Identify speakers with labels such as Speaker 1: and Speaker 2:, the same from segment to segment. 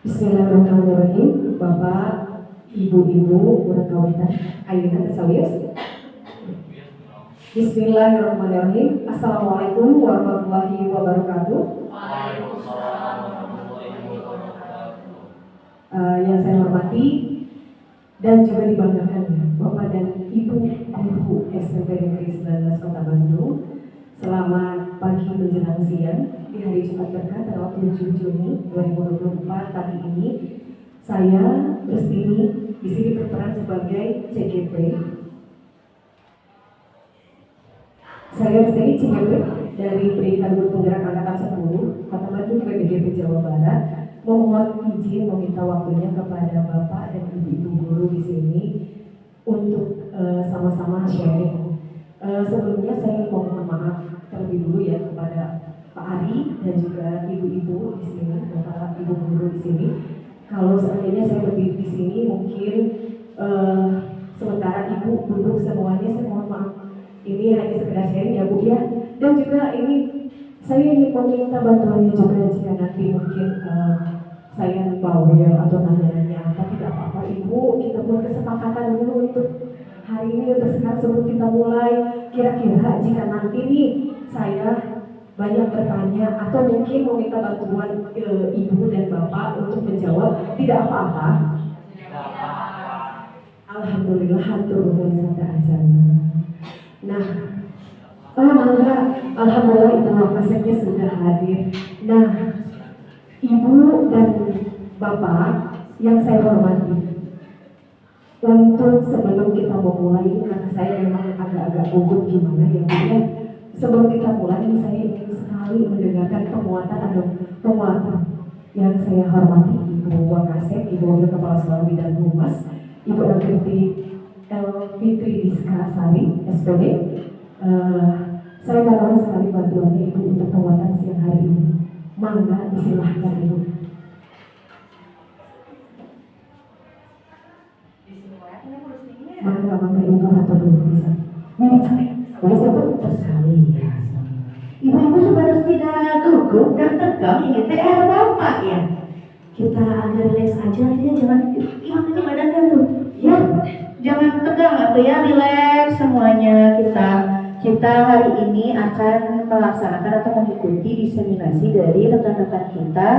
Speaker 1: Bismillahirrahmanirrahim. Bapak, ibu-ibu, urang kawitan, ayeuna tasawiyos. Bismillahirrahmanirrahim. Assalamualaikum warahmatullahi wabarakatuh.
Speaker 2: Waalaikumsalam warahmatullahi wabarakatuh.
Speaker 1: Yang saya hormati dan juga dibanggakan Bapak dan Ibu guru SMP Negeri 19 Kota Bandung. Selamat pagi menjelang siang di hari Jumat Berkah tanggal 7 Juni 2024 pagi ini. Saya Rustini di sini berperan sebagai CGP. Saya Rustini CGP dari Pendidikan Guru Penggerak Angkatan 10 Kota Bandung PDGP Jawa Barat. Mohon izin meminta waktunya kepada Bapak dan Ibu guru di sini untuk sama-sama sharing. Sebelumnya saya mohon maaf terlebih dulu ya kepada Pak Ari dan juga ibu-ibu di sini, Bapak Ibu guru di sini. Kalau seandainya saya lebih di sini mungkin sementara ibu duduk semuanya, saya mohon maaf. Ini hanya sekedar sharing ya Bu ya. Dan juga ini saya ingin meminta bantuannya juga jika nanti mungkin saya bawel atau nanya-nanya apa, tidak apa-apa Ibu, kita buat kesepakatan dulu untuk hari ini, untuk sekarang sebelum kita mulai. Kira-kira jika nanti nih saya banyak bertanya atau mungkin meminta bantuan Ibu dan Bapak untuk menjawab, tidak apa-apa. Alhamdulillah, hatur nuhun aja. Nah, mangga, alhamdulillah Ibu Wakasepnya sudah hadir. Nah, Ibu dan Bapak yang saya hormati, untuk sebelum kita memulai, karena saya memang agak-agak gugup gimana ya Bu ya. Sebelum kita mulai, saya ingin sekali mendengarkan penguatan yang saya hormati Ibu Wakasep, Ibu Wakil Kepala Sekolah Bidang Humas, Ibu Elfitri Diska Sari, SPD. Saya mohon sekali bantuannya Ibu untuk penguatan siang hari ini. Mangga, disilahkan Ibu. Mangga Ibu atau dulu bisa. Bisa Bu, sekali ya. Ibu-ibu sudah harus tidak gugup dan tegang ini TR Bapak ya. Kita agak relax aja ya, jangan hilang ini badannya tuh. Ya, jangan tegang atau ya, relax semuanya. Kita hari ini akan melaksanakan atau mengikuti diseminasi dari rekan-rekan kita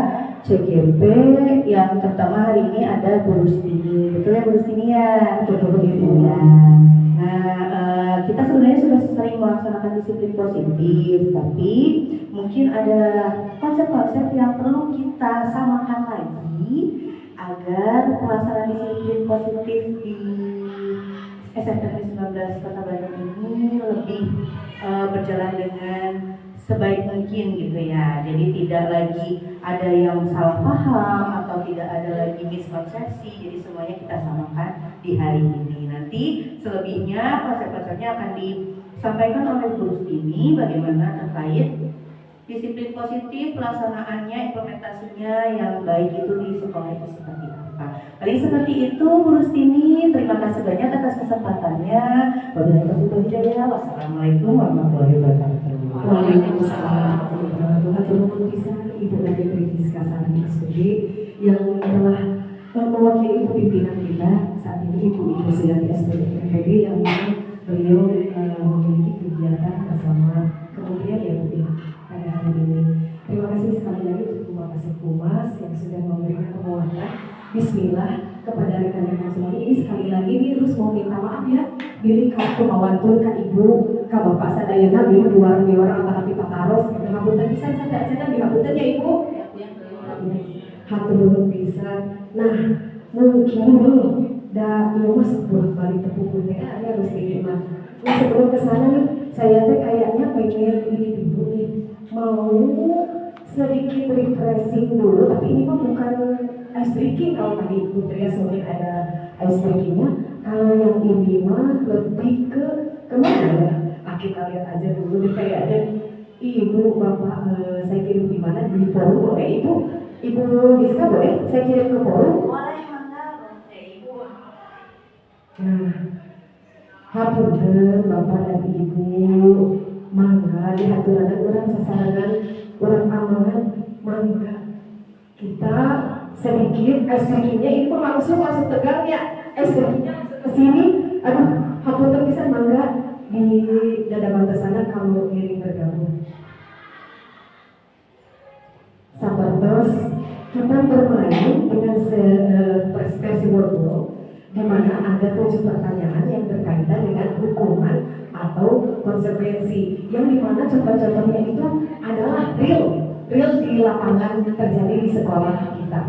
Speaker 1: CGP yang pertama hari ini ada Bu Rustini. Betul ya Bu Rustini ya? Betul ya. Nah, kita sebenarnya sudah sering melaksanakan disiplin positif, tapi mungkin ada konsep-konsep yang perlu kita samakan lagi agar pelaksanaan disiplin positif di SMP 19 Kota Bandung ini lebih berjalan dengan sebaik mungkin gitu ya. Jadi tidak lagi ada yang salah paham atau tidak ada lagi miskonsepsi. Jadi semuanya kita samakan di hari ini. Nanti selebihnya konsep-konsepnya akan disampaikan oleh Bu Rustini bagaimana terkait disiplin positif, pelaksanaannya, implementasinya yang baik itu di sekolah itu seperti apa. Paling seperti itu Bu Rustini, terima kasih banyak atas kesempatannya. Wabillahi taufiq wal hidayah. Wassalamualaikum warahmatullahi wabarakatuh. Waalaikumsalam warahmatullahi wabarakatuh. Ibu Elfitri Diska Sari SPD yang telah mewakili pimpinan kita saat ini, Ibu Suyati SPD yang beliau memiliki kegiatan bersama kemudian ya Bu pada hari ini. Terima kasih sekali lagi untuk Bu Wakasep Humas yang sudah memberikan penguatan. Bismillah kepada rekan-rekan semuanya. Ini sekali lagi nih terus mau minta maaf ya. Bilih ka kumawantur ka Ibu, ka Bapak sadayana bieu diwara-diwara antara pita taros. Ngapunten bisa sada aja dihapunten ya Ibu. Hatur nuhun pisan. Nah, mungkin nih ieu mah sebuah balik tepuk ya harus diterima. Nah, sebelum ke sana nih, saya teh kayaknya pengen ini dulu nih. Mau sedikit refreshing dulu, tapi ini mah bukan ice breaking. Kalau tadi Putri sore ada ice breakingnya, kalau yang ini mah lebih ke kemana ya? Kita lihat aja dulu deh, kayak ada Ibu Bapak saya kirim di mana, di forum boleh Ibu Diska boleh saya kirim ke forum?
Speaker 2: Boleh, mangga, Ibu.
Speaker 1: Nah, hapunten Bapak dan Ibu, mangga dihaturan orang sasarangan orang amangan, mangga sedikitnya ini pun langsung masuk tegaknya, sedikitnya ke sini. Aduh, hapunten pisan, mangga di dada bangsa sana kamu iring bergabung. Sahabat, kita bermain dengan versi wordball di mana ada 7 pertanyaan yang berkaitan dengan hukuman atau konsekuensi, yang dimana contoh-contohnya itu adalah real di lapangan terjadi di sekolah kita.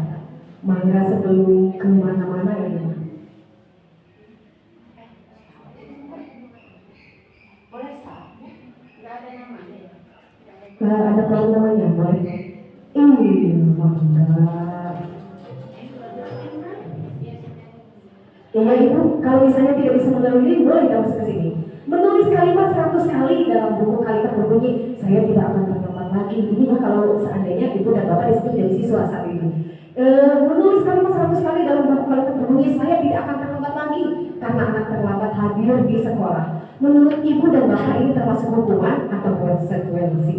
Speaker 1: Mangga sebelum kemana-mana ini. Ada kalau namanya boleh. Mangga. Ya Ibu, kalau misalnya tidak bisa melalui boleh kita masuk ke sini. Menulis kalimat 100 kali dalam buku kalimat berbunyi, saya tidak akan terlambat lagi. Ini ya kalau seandainya Ibu dan Bapak disebut jadi siswa saat ini. Menulis kalimat 100 kali dalam buku kalimat berbunyi, saya tidak akan terlambat lagi karena anak terlambat hadir di sekolah. Menurut Ibu dan Bapak ini termasuk hukuman atau konsekuensi?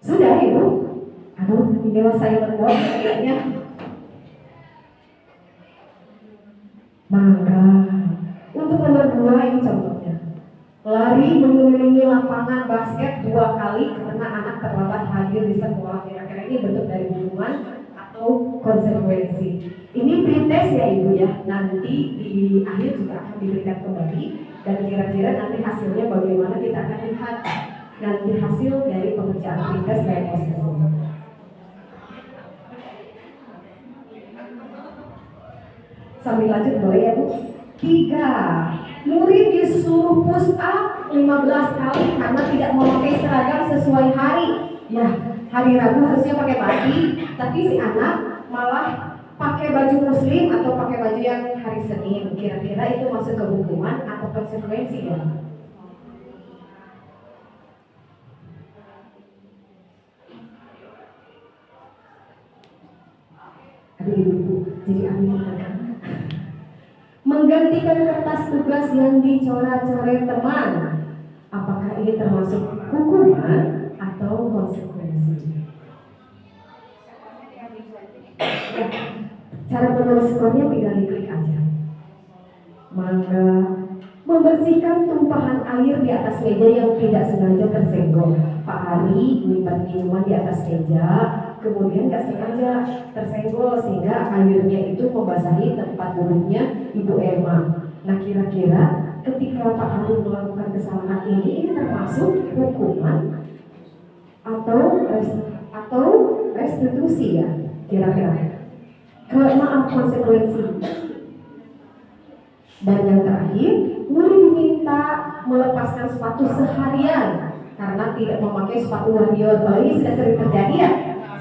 Speaker 1: Sudah Ibu? Aduh, ini saya berbuat kayaknya. Maka untuk nomor 2 ini contohnya, lari mengelilingi lapangan basket 2 kali karena anak terlambat hadir di sekolah. Kira-kira ini bentuk dari hukuman atau konsekuensi. Ini pretest ya Ibu ya, nanti di akhir juga akan diberikan kembali, dan kira-kira nanti hasilnya bagaimana kita akan lihat nanti hasil dari pengerjaan pretest dari proses ini. Sambil lanjut boleh ya Bu? 3. Murid disuruh push up 15 kali karena tidak memakai seragam sesuai hari. Ya, hari Rabu harusnya pakai pagi, tapi si anak malah pakai baju muslim atau pakai baju yang hari Senin. Kira-kira itu masuk ke hukuman atau konsekuensi ya? Aduh Ibu, jadi ambil makan. Menggantikan kertas tugas yang dicoret-coret teman, apakah ini termasuk hukuman atau konsekuensi? Ya, cara menulis skornya tinggal diklik aja. Mangga. Membersihkan tumpahan air di atas meja yang tidak sengaja tersenggol. Pak Ari menyimpan minuman di atas meja, kemudian gak sengaja tersenggol sehingga airnya itu membasahi tempat duduknya Ibu Emma. Nah kira-kira ketika Pak Ari melakukan kesalahan ini termasuk hukuman atau restitusi ya kira-kira? Maaf, konsekuensi. Dan yang terakhir, murid diminta melepaskan sepatu seharian karena tidak memakai sepatu warrior. Kalau ini sudah sering terjadi ya,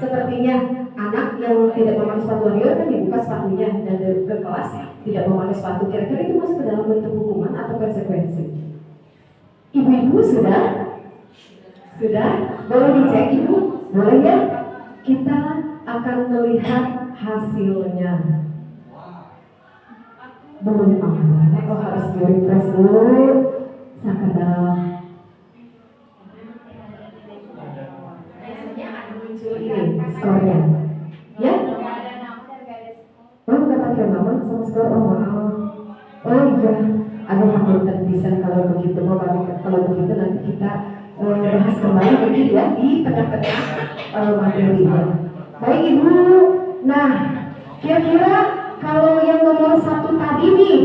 Speaker 1: sepertinya anak yang tidak memakai sepatu warrior kan dibuka sepatunya dan ke kelas tidak memakai sepatu. Kira-kira itu masuk ke dalam bentuk hukuman atau konsekuensi? Ibu-ibu sudah? Boleh dicek Ibu? Boleh ya? Kita akan melihat hasilnya. Belum harus di-refresh dulu. Sekedar ini skornya ya? Oh nggak pakai nama sama skor? Oh maaf. Oh iya, aduh hampir bisa kalau begitu. Kalau begitu nanti kita bahas kembali lagi ya di tengah-tengah materi. Baik Ibu, nah kira-kira kalau yang nomor 1 tadi nih,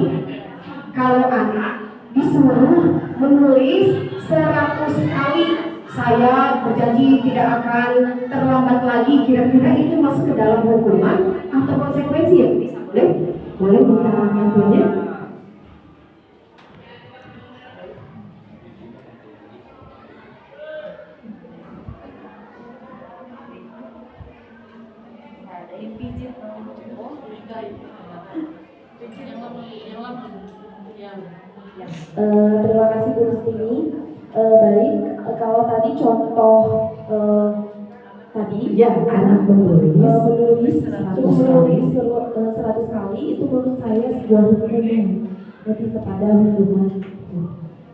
Speaker 1: kalau anak disuruh menulis 100 kali saya berjanji tidak akan terlambat lagi, kira-kira itu masuk ke dalam hukuman atau konsekuensi ya? Boleh minta bantuannya?
Speaker 3: Terima kasih Bu Rustini. Baik, kalau tadi contoh tadi
Speaker 1: Ya, anak menulis
Speaker 3: 100 kali itu menurut saya sebuah hukuman, lebih kepada hukuman.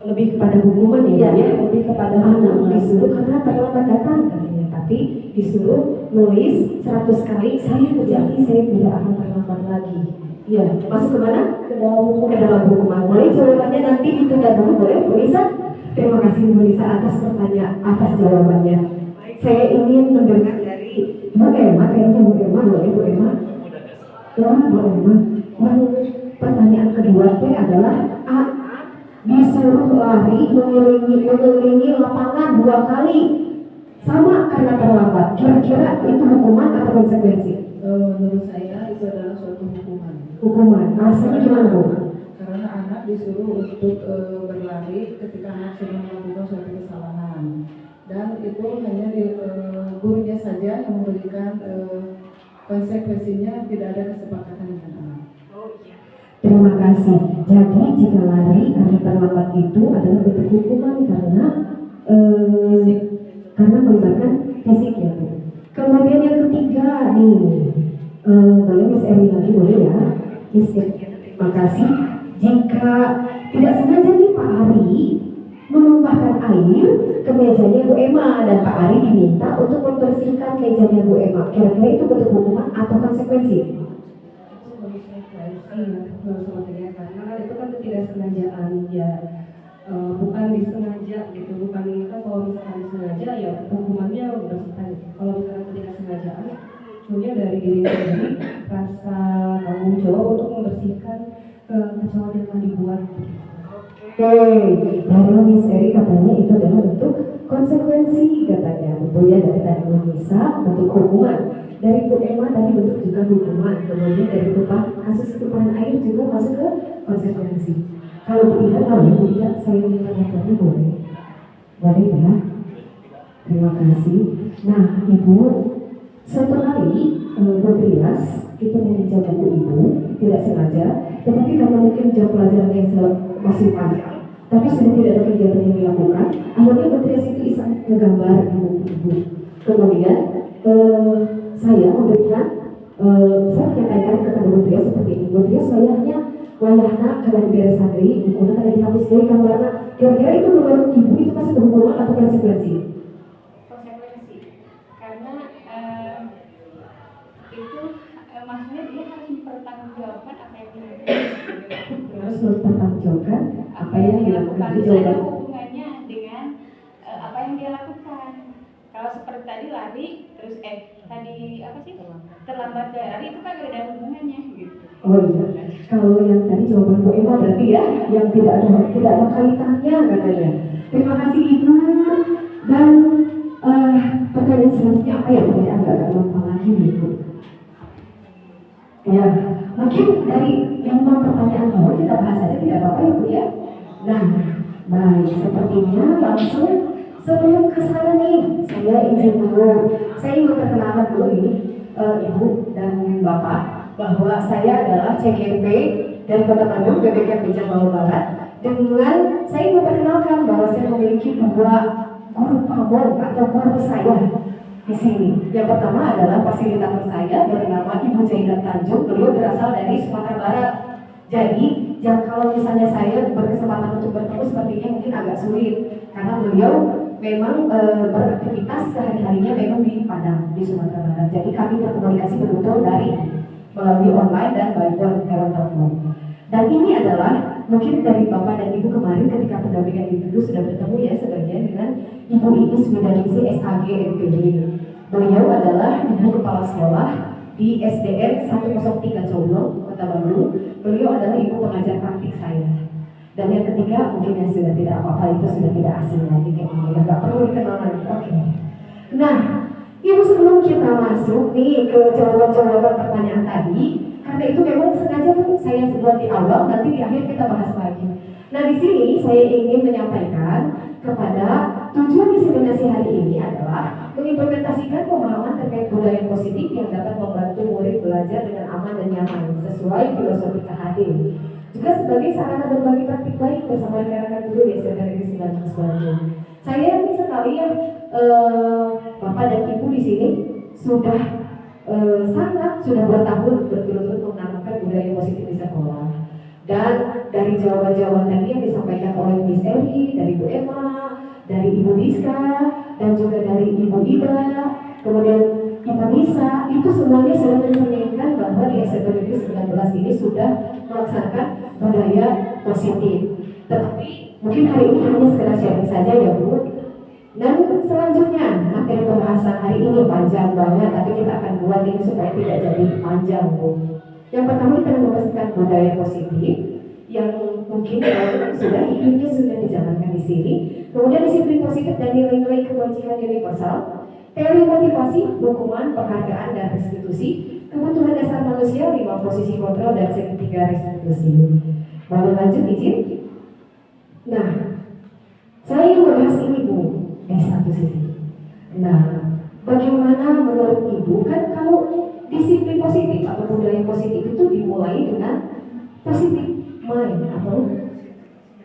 Speaker 1: Lebih kepada hukuman ya?
Speaker 3: Lebih kepada
Speaker 1: anak
Speaker 3: hukuman.
Speaker 1: disuruh karena terlambat datang katanya. berarti disuruh nulis 100 kali saya berjanji saya tidak akan terlambat lagi. Iya, masuk ke mana? Ke dalam hukuman. Boleh jawabannya nanti ditunda dulu, boleh Bu Lisa? Terima kasih Bu Lisa atas pertanyaan, atas jawabannya. Saya ingin mendengar dari Bu Emma, kayaknya Bu Emma, boleh Bu Emma? Ya, Bu Emma. Pertanyaan kedua adalah disuruh lari mengelilingi lapangan 2 kali sama karena terlambat. Kira-kira itu hukuman atau konsekuensi?
Speaker 3: Menurut saya itu adalah suatu hukuman.
Speaker 1: Hukuman. Alasannya gimana Bu?
Speaker 3: Karena anak disuruh untuk berlari ketika anak sedang melakukan suatu kesalahan, dan itu hanya gurunya saja yang memberikan konsekuensinya, tidak ada kesepakatan dengan anak.
Speaker 1: Terima kasih. Jadi jika lari karena terlambat itu adalah bentuk hukuman karena melibatkan fisik ya Bu. Kemudian yang ketiga nih, boleh Miss Eri lagi boleh ya? Miss Eri, terima kasih. Jika tidak sengaja nih Pak Ari menumpahkan air ke mejanya Bu Emma dan Pak Ari diminta untuk membersihkan mejanya Bu Emma, kira-kira itu bentuk hukuman atau konsekuensi?
Speaker 4: Karena itu kan ketidaksengajaan ya, bukan disengaja gitu, bukan kan kalau misalkan disengaja ya hukumannya bersihkan. Kalau misalkan ketidaksengajaan munculnya dari diri sendiri rasa tanggung jawab untuk membersihkan kekacauan yang telah dibuat.
Speaker 1: Oke, dari Miss Eri katanya itu adalah bentuk konsekuensi katanya, tentunya dari tadi bisa bentuk hukuman. Dari Bu Emma tadi bentuk juga hukuman, kemudian dari kasus tumpahan air juga masuk ke konsekuensi. Kalau tidak, saya minta tadi boleh ya? Terima kasih. Nah, Ibu, suatu hari Bu Trias itu meminjam buku Ibu, tidak sengaja, tetapi karena mungkin jam pelajaran yang masih panjang, tapi sudah tidak ada kegiatan yang dilakukan, akhirnya Bu Trias itu iseng ngegambar di buku Ibu. Kemudian saya memberikan, saya menyampaikan kepada Bu Trias seperti ini. Bu Trias wayahnya kadang beres santri, bukunya kadang dihapus dari gambarnya. Kira-kira itu menurut Ibu itu masih hukuman atau konsekuensi?
Speaker 2: Konsekuensi, karena itu maksudnya dia harus mempertanggungjawabkan apa yang dilakukan.
Speaker 1: Harus mempertanggungjawabkan apa yang dilakukan.
Speaker 2: Itu ada hubungannya dengan apa yang dia lakukan. Kalau seperti tadi lari, terus tadi apa sih? Terlambat lari itu kan gak ada hubungannya gitu.
Speaker 1: Oh iya, kalau yang tadi jawaban Bu Emma berarti ya, yang tidak ada kaitannya katanya. Terima kasih Ibu. Dan pertanyaan selanjutnya apa ya? Pertanyaan agak gampang lagi nih Bu. Ya, mungkin dari 5 pertanyaan dulu kita bahas saja, tidak apa-apa ya Bu ya. Nah, baik, sepertinya langsung sebelum ke sana nih, saya ingin memperkenalkan dulu ini Ibu dan Bapak, bahwa saya adalah CGP dari Kota Bandung, BPK Jawa Barat. Dengan saya memperkenalkan bahwa saya memiliki 2 guru pamong atau guru saya di sini. Yang pertama adalah fasilitator saya bernama Ibu Zaidat Tanjung. Beliau berasal dari Sumatera Barat. Jadi, kalau misalnya saya berkesempatan untuk bertemu sepertinya mungkin agak sulit karena beliau memang beraktivitas sehari-harinya memang di Padang, di Sumatera Barat. Jadi kami berkomunikasi betul melalui online dan by phone lewat telepon. Dan ini adalah mungkin dari Bapak dan Ibu kemarin ketika pendampingan Ibu sudah bertemu ya sebagian dengan Ibu Iis Widaningsi SAG MPD. Beliau adalah Ibu Kepala Sekolah di SDN 103 Condong, Kota Bandung. Beliau adalah Ibu pengajar praktik saya. Dan yang ketiga mungkin yang sudah tidak apa-apa, itu sudah tidak asing lagi kayak gini, nggak perlu dikenal lagi. Oke. Nah, Ibu sebelum kita masuk nih ke jawaban-jawaban pertanyaan tadi, karena itu memang sengaja tuh saya buat di awal, nanti di akhir kita bahas lagi. Nah di sini saya ingin menyampaikan kepada tujuan diseminasi hari ini adalah mengimplementasikan pemahaman terkait budaya positif yang dapat membantu murid belajar dengan aman dan nyaman sesuai filosofi KHD. Juga sebagai sarana berbagi praktik baik bersama rekan-rekan guru di SMK Negeri 19 Bandung. Saya yakin sekali ya Bapak dan Ibu di sini sudah sudah bertahun berturut-turut menanamkan budaya positif di sekolah. Dan dari jawaban-jawaban tadi yang disampaikan oleh Miss Eri, dari Bu Emma, dari Ibu Diska, dan juga dari Ibu Ida, kemudian Ibu Nisa, itu semuanya sudah mencerminkan bahwa di SMP Negeri 19 ini sudah melaksanakan budaya positif. Tetapi mungkin hari ini hanya sekedar sharing saja ya Bu. Dan selanjutnya materi pembahasan hari ini panjang banget, tapi kita akan buat ini supaya tidak jadi panjang Bu. Yang pertama kita membahaskan budaya positif yang mungkin sudah iklimnya sudah dijalankan di sini. Kemudian disiplin positif dan nilai-nilai kebajikan universal, teori motivasi, hukuman, penghargaan dan restitusi, kebutuhan dasar manusia, 5 posisi kontrol dan segitiga restitusi. Baru lanjut izin. Nah, saya ingin membahas ini Bu di satu sisi. Nah, bagaimana menurut Ibu kan kalau disiplin positif atau budaya positif itu dimulai dengan positif mind atau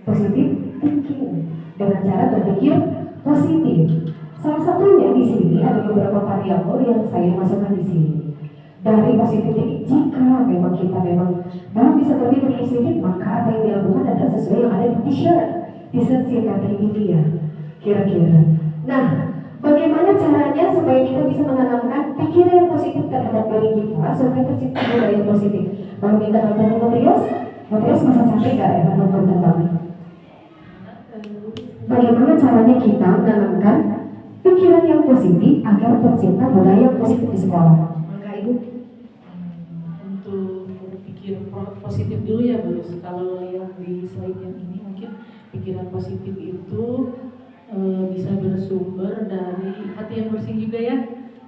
Speaker 1: positif thinking dengan cara berpikir positif. Salah satunya di sini ada beberapa variabel yang saya masukkan di sini. Dari positif thinking, jika memang kita belum bisa berpikir positif, maka apa yang dilakukan adalah sesuai yang ada di t-shirt singkat ini ya, kira-kira. Nah, bagaimana caranya supaya kita bisa menanamkan pikiran yang positif terhadap diri kita supaya tercipta budaya yang positif? Kalau kita nonton Matthias masa capek gak ya nonton tentang bagaimana caranya kita menanamkan pikiran yang positif agar tercipta budaya yang positif di sekolah? Maka Ibu
Speaker 3: Untuk berpikir positif dulu ya Bu. Kalau yang di slide yang ini mungkin pikiran positif itu bisa bersumber dari hati yang bersih juga ya.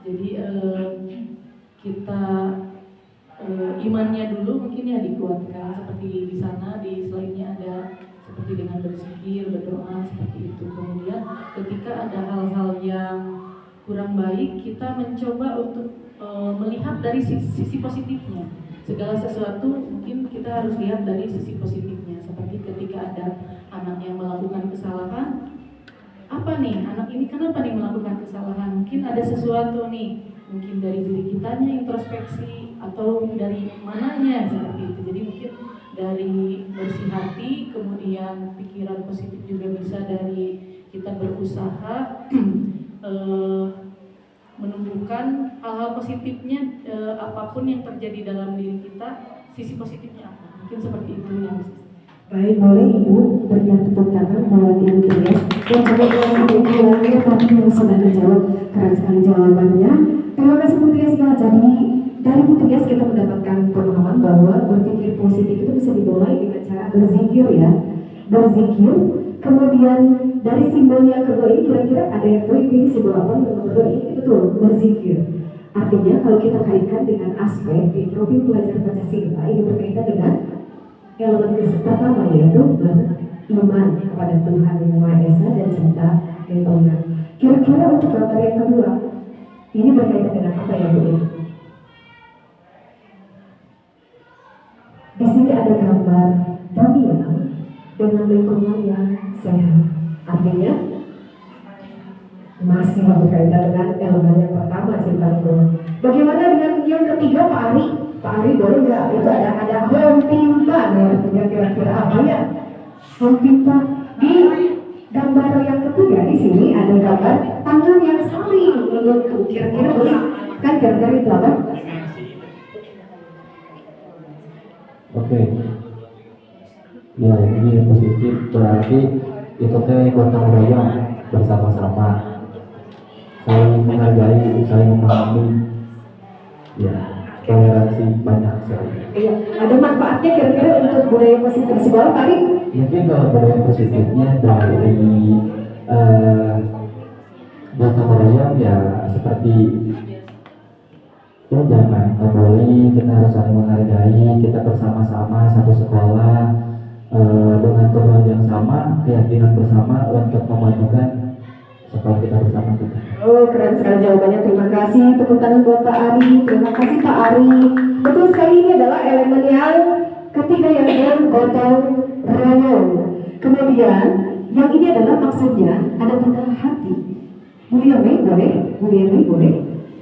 Speaker 3: Jadi kita imannya dulu mungkin ya dikuatkan seperti di sana di slide-nya ada seperti dengan berzikir, berdoa seperti itu. Kemudian ketika ada hal-hal yang kurang baik, kita mencoba untuk melihat dari sisi positifnya. Segala sesuatu mungkin kita harus lihat dari sisi positifnya. Seperti ketika ada anak yang melakukan kesalahan, apa nih anak ini kenapa nih melakukan kesalahan? Mungkin ada sesuatu nih, mungkin dari diri kitanya introspeksi atau dari mananya seperti itu. Jadi mungkin dari bersih hati, kemudian pikiran positif juga bisa dari kita berusaha menumbuhkan hal-hal positifnya, apapun yang terjadi dalam diri kita, sisi positifnya apa? Mungkin seperti itu yang
Speaker 1: baik, boleh Ibu berikan tepuk tangan buat Ibu Trias dan juga yang tadi yang sudah menjawab keren sekali jawabannya. Terima kasih Bu Trias ya. Jadi dari Bu Trias kita mendapatkan pemahaman bahwa berpikir positif itu bisa dimulai dengan cara berzikir ya, berzikir. Kemudian dari simbol yang kedua ini kira-kira ada yang tahu ini simbol apa? Yang kedua ini betul berzikir. Artinya kalau kita kaitkan dengan aspek di profil pelajar Pancasila ini berkaitan dengan elemen pertama yaitu beriman kepada Tuhan Yang Maha Esa dan cinta lingkungan. Kira-kira untuk gambar yang kedua ini berkaitan dengan apa ya Bu? Di sini ada gambar dunia dengan lingkungan yang sehat. Artinya masih berkaitan dengan elemen yang pertama cinta lingkungan. Bagaimana dengan yang ketiga Pak Ari? Pak Ari boleh nggak? Itu ada home pimpa ya, kira-kira apa ya? Home pimpa di gambar yang ketiga di sini ada gambar tangan yang saling melengkung. Kira-kira boleh? Kan kira-kira itu apa?
Speaker 5: Oke. Ya ini positif berarti itu teh gotong royong bersama-sama, saling menghargai, saling memahami. Ya. Toleransi banyak sekali.
Speaker 1: Iya, ada manfaatnya kira-kira untuk budaya positif sekolah tadi?
Speaker 5: Mungkin kalau budaya positifnya dari gotong royong ya seperti ya jangan boleh, kita harus saling menghargai, kita bersama-sama satu sekolah dengan tujuan yang sama, keyakinan bersama untuk memajukan sekolah kita bersama kita.
Speaker 1: Oh, keren sekali jawabannya. Terima kasih. Tepuk tangan buat Pak Ari. Terima kasih Pak Ari. Betul sekali, ini adalah elemen yang ketiga yang gotong royong. Kemudian yang ini adalah maksudnya ada tanda hati. Mulia Mei boleh, Mulia Mei boleh,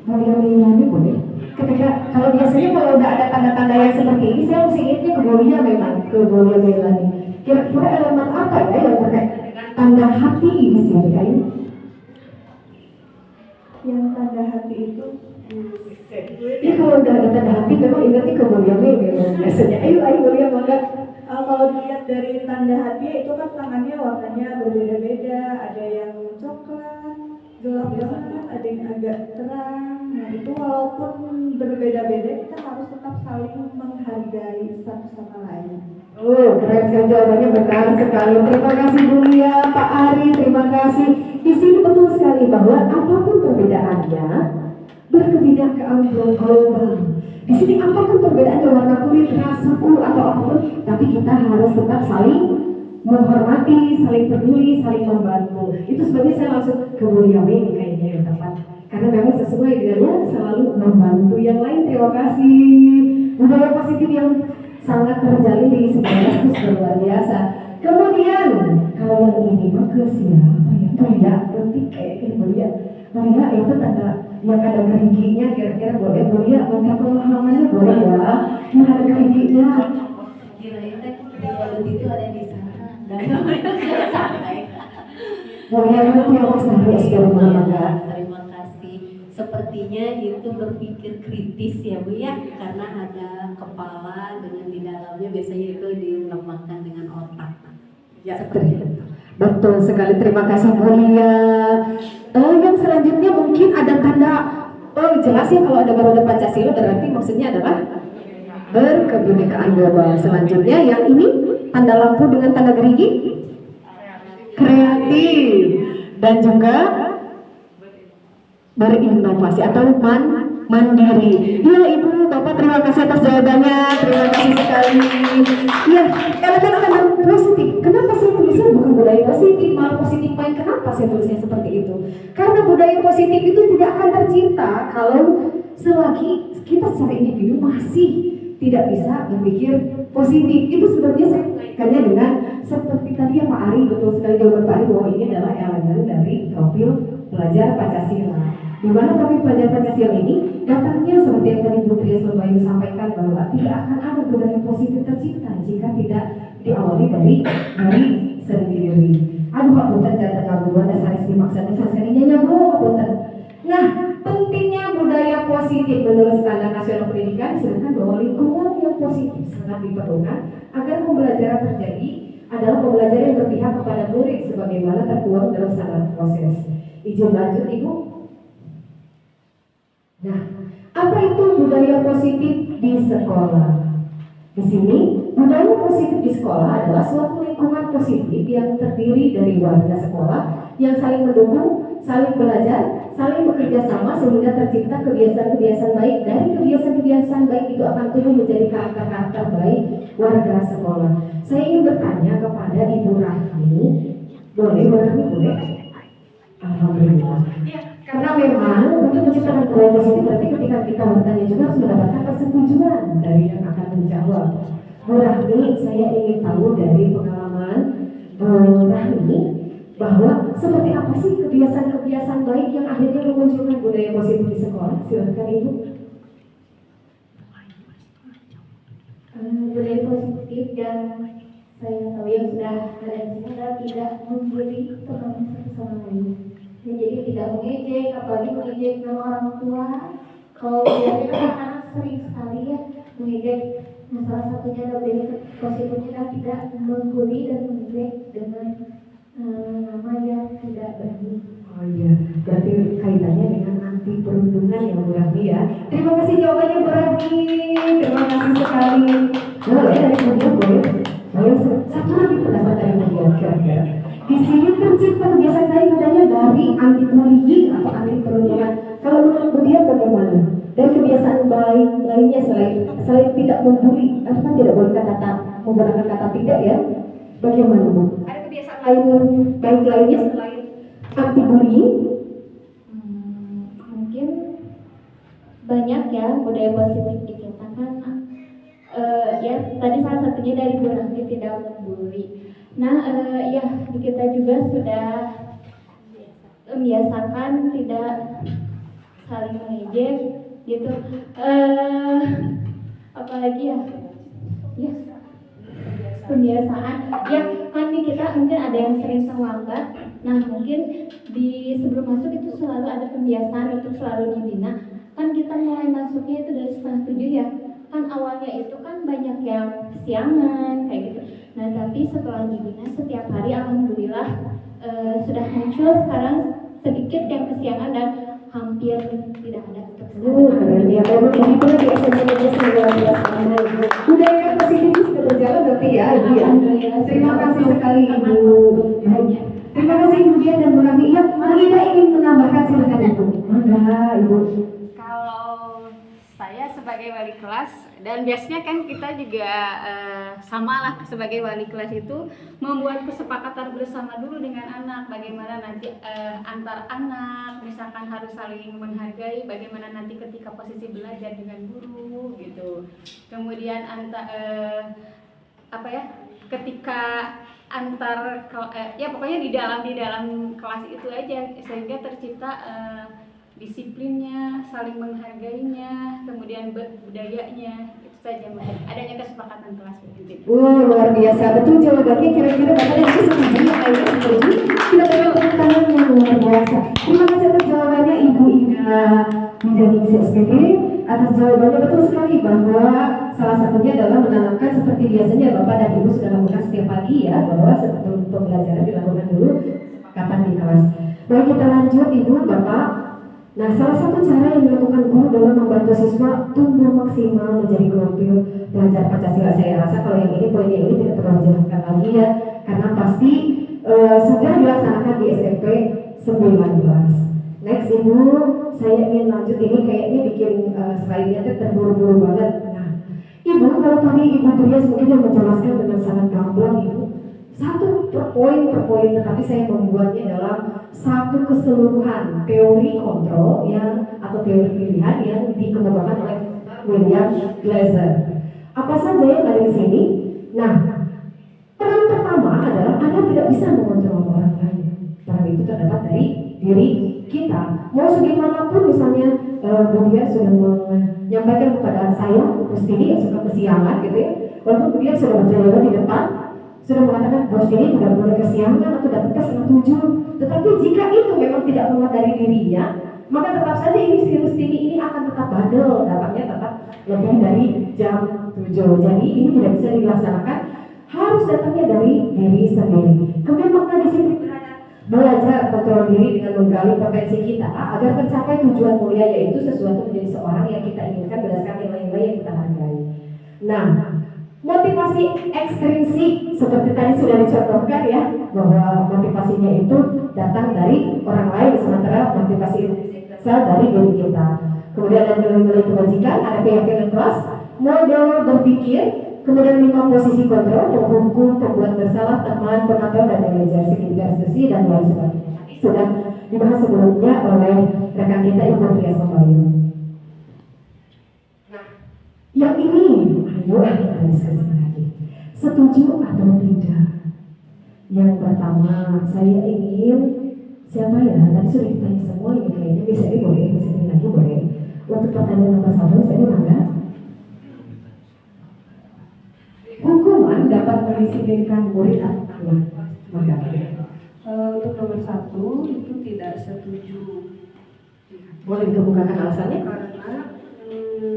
Speaker 1: Mulia Mei boleh. Ketika kalau biasanya kalau udah ada tanda-tanda yang seperti ini, saya mesti ingatnya ke Mulia memang, ke Mulia Mei lagi. Kira-kira elemen apa ya yang terkait tanda hati di sini kan?
Speaker 6: yang tanda hati itu
Speaker 1: Ya kalau udah ada tanda hati memang ingatnya ke Mulia memang biasanya. Ayo Mulia mangga.
Speaker 6: kalau dilihat dari tanda hati itu kan tangannya warnanya berbeda-beda, ada yang coklat, gelap banget, ada yang agak terang. Nah itu walaupun berbeda-beda kita harus tetap saling menghargai satu sama lain.
Speaker 1: Oh, keren sekali jawabannya, benar sekali. Terima kasih Mulia, Pak Ari, terima kasih. Di sini betul sekali bahwa apapun perbedaannya, berkebinekaan global. Di sini apapun perbedaannya, warna kulit, ras, suku atau apapun, tapi kita harus tetap saling menghormati, saling peduli, saling membantu. Itu sebabnya saya langsung ke Mulia ini kayaknya yang tepat. Karena memang sesuai dengannya selalu membantu yang lain. Terima kasih. Budaya positif yang sangat terjalin di sekolah itu luar biasa. Kemudian kalau yang ini maka siapa ya? Mulia, nanti kayaknya Mulia. Mulia itu tanda yang ada keringinya, kira-kira boleh Mulia minta pemahamannya boleh ya? Yang ada keringinya.
Speaker 7: Kirain teh balut itu ada di sana dan santai.
Speaker 1: Mulia itu yang sehari eksperimen ya.
Speaker 7: Terima kasih. Sepertinya itu berpikir kritis ya Bu ya, karena ada kepala dengan di dalamnya biasanya itu dilembangkan dengan otak.
Speaker 1: Ya, seperti itu. Betul sekali, terima kasih Mulia. Yang selanjutnya mungkin ada tanda, jelas ya kalau ada Garuda Pancasila berarti maksudnya adalah berkebinekaan global. Selanjutnya yang ini tanda lampu dengan tanda gerigi, kreatif dan juga berinovasi atau mandiri. Ya Ibu, Bapak terima kasih atas jawabannya, terima kasih sekali. Ya, elemen elemen positif. Kenapa saya tulisnya bukan budaya positif, malah positif main? Kenapa saya tulisnya seperti itu? Karena budaya positif itu tidak akan tercipta kalau selagi kita secara individu masih tidak bisa berpikir positif. Itu sebabnya saya mengaitkannya dengan seperti tadi ya Pak Ari, betul sekali jawaban Pak Ari bahwa ini adalah elemen dari profil pelajar Pancasila. Di mana profil pelajar Pancasila ini datangnya seperti yang tadi Bu Tri Surbayu sampaikan bahwa tidak akan ada budaya positif tercipta jika tidak diawali dari sendiri. Aduh Pak Punten jangan gangguan dasar dimaksudnya sekalinya Bu Punten. Nah, pentingnya budaya positif menurut standar nasional pendidikan disebutkan bahwa lingkungan yang positif sangat diperlukan agar pembelajaran terjadi adalah pembelajaran yang berpihak kepada murid sebagaimana tertuang dalam standar proses. Izin lanjut Ibu. Nah, apa itu budaya positif di sekolah? Di sini, budaya positif di sekolah adalah suatu lingkungan positif yang terdiri dari warga sekolah yang saling mendukung, saling belajar, saling bekerja sama sehingga tercipta kebiasaan-kebiasaan baik. Dari kebiasaan-kebiasaan baik itu akan tumbuh menjadi karakter-karakter baik warga sekolah. Saya ingin bertanya kepada Ibu Rahmi, boleh? Alhamdulillah. Karena memang untuk menciptakan budaya positif berarti ketika kita bertanya juga harus mendapatkan persetujuan dari yang akan menjawab. Bu Rahmi, saya ingin tahu dari pengalaman Bu Rahmi bahwa seperti apa sih kebiasaan-kebiasaan baik yang akhirnya memunculkan budaya positif di sekolah? Silakan Ibu.
Speaker 8: Budaya positif yang saya tahu yang sudah ada di sini adalah tidak membuli teman satu sama lain. Jadi tidak mengejek, apalagi mengejek nama orang tua. Kalau biasanya kan anak-anak sering sekali ya mengejek. Nah, salah satunya adalah budaya positifnya adalah tidak membuli dan mengejek dengan nama yang tidak berani.
Speaker 1: Oh iya, berarti kaitannya dengan anti perundungan ya Bu Rahmi ya. Terima kasih jawabannya Bu Rahmi, terima kasih sekali. Boleh dari kemudian boleh satu lagi pendapat dari kemudian kira-kira. Di sini tercipta kebiasaan baik katanya dari anti bullying atau anti perundungan. Kalau menurut kemudian bagaimana? Dan kebiasaan baik lainnya selain tidak membuli, atau kan tidak boleh menggunakan kata tidak ya? Bagaimana Bu? Ada kebiasaan lain baik lainnya selain anti bullying?
Speaker 8: Mungkin banyak ya budaya positif di kita kan. Ya tadi salah satunya dari Bu Rahmi tidak membuli. Nah ya kita juga sudah membiasakan tidak saling mengejek gitu. Apalagi ya kebiasaan ya kan nih kita mungkin ada yang sering terlambat Nah mungkin di sebelum masuk itu selalu ada pembiasaan untuk selalu dibina. Kan kita mulai masuknya itu dari 6:30 ya. Kan awalnya itu kan banyak yang kesiangan kayak gitu. Nah tapi setelah dibina setiap hari alhamdulillah sudah muncul sekarang sedikit yang kesiangan dan hampir tidak ada untuk
Speaker 7: Keren ya, memang ini pun di SMP-nya luar biasa.
Speaker 6: Budaya positif sudah berjalan berarti ya Ibu ya. Terima kasih sekali Ibu. Terima kasih Ibu Dian dan Bu Rami. Iya, Ida ingin menambahkan, silakan Ibu. Mangga Ibu.
Speaker 2: Kalau saya sebagai wali kelas, dan biasanya kan kita juga sama lah sebagai wali kelas itu membuat kesepakatan bersama dulu dengan anak, bagaimana nanti antar anak misalkan harus saling menghargai, bagaimana nanti ketika posisi belajar dengan guru gitu. Kemudian ketika antar ya pokoknya di dalam kelas itu aja sehingga tercipta disiplinnya, saling menghargainya, kemudian budayanya, itu saja mungkin adanya kesepakatan kelas begitu.
Speaker 6: Luar biasa, betul jawabannya. Kira-kira Bapak dan Ibu setuju? Ayo setuju. Kita berikan tepuk tangan yang luar biasa. Terima kasih atas jawabannya Ibu Ida dari CSPD. Atas jawabannya betul sekali bahwa salah satunya adalah menanamkan seperti biasanya Bapak dan Ibu sudah lakukan setiap pagi ya, bahwa sebelum pembelajaran dilakukan dulu kesepakatan di kelas. Baik, kita lanjut Ibu, Bapak. Nah, salah satu cara yang dilakukan guru dalam membantu siswa tumbuh maksimal menjadi gelombang belajar Pancasila. Saya rasa kalau yang ini poinnya ini tidak perlu dijelaskan lagi ya, karena pasti sudah dilaksanakan di SMP 19. Next Ibu, saya ingin lanjut ini kayaknya bikin slide-nya terburu-buru banget. Nah, Ibu kalau tadi Ibu Trias mungkin yang menjelaskan dengan sangat gamblang Ibu, satu per poin, tetapi saya membuatnya dalam satu keseluruhan teori kontrol yang atau teori pilihan yang dikemukakan oleh William Glasser. Apa saja yang ada di sini? Nah, peran pertama adalah Anda tidak bisa mengontrol orang lain. Peran itu terdapat dari diri kita. Mau segaimanapun misalnya Budia sudah menyampaikan kepada saya, Rustini yang suka kesiangan gitu ya, walaupun Budia sudah berjalan di depan, sudah mengatakan bos ini tidak boleh kesiangan atau datang ke 6:07. Tetapi jika itu memang tidak keluar dari dirinya, maka tetap saja ini si Rustini ini akan tetap bandel, datangnya tetap lebih dari jam 7. Jadi ini tidak bisa dilaksanakan, harus datangnya dari diri sendiri. Kemudian makna disiplin belajar kontrol diri dengan menggali potensi kita agar tercapai tujuan mulia, yaitu sesuatu menjadi seorang yang kita inginkan berdasarkan nilai-nilai yang kita hargai. Nah, motivasi ekstrinsik seperti tadi sudah dicontohkan ya, bahwa motivasinya itu datang dari orang lain, sementara motivasi intrinsik berasal dari diri kita. Kemudian ada nilai-nilai kebajikan, ada keyakinan kelas, model berpikir, kemudian 5 posisi kontrol, penghukum, pembuat bersalah, teman, penonton, dan manajer, segitiga institusi, dan lain sebagainya. Sudah dibahas sebelumnya oleh rekan kita Ibu Trias Membayu. Yang ini, ayo kita diskusi lagi. Setuju atau tidak? Yang pertama, saya ingin siapa ya? Tadi sudah ditanya semua ini kayaknya. Bisa ini boleh, bisa ini lagi boleh. Untuk pertanyaan nomor 1, saya mangga. Hukuman dapat mendisiplinkan murid atau tidak? Mangga.
Speaker 4: Untuk nomor 1 itu tidak setuju.
Speaker 6: Boleh dikemukakan alasannya?
Speaker 4: Karena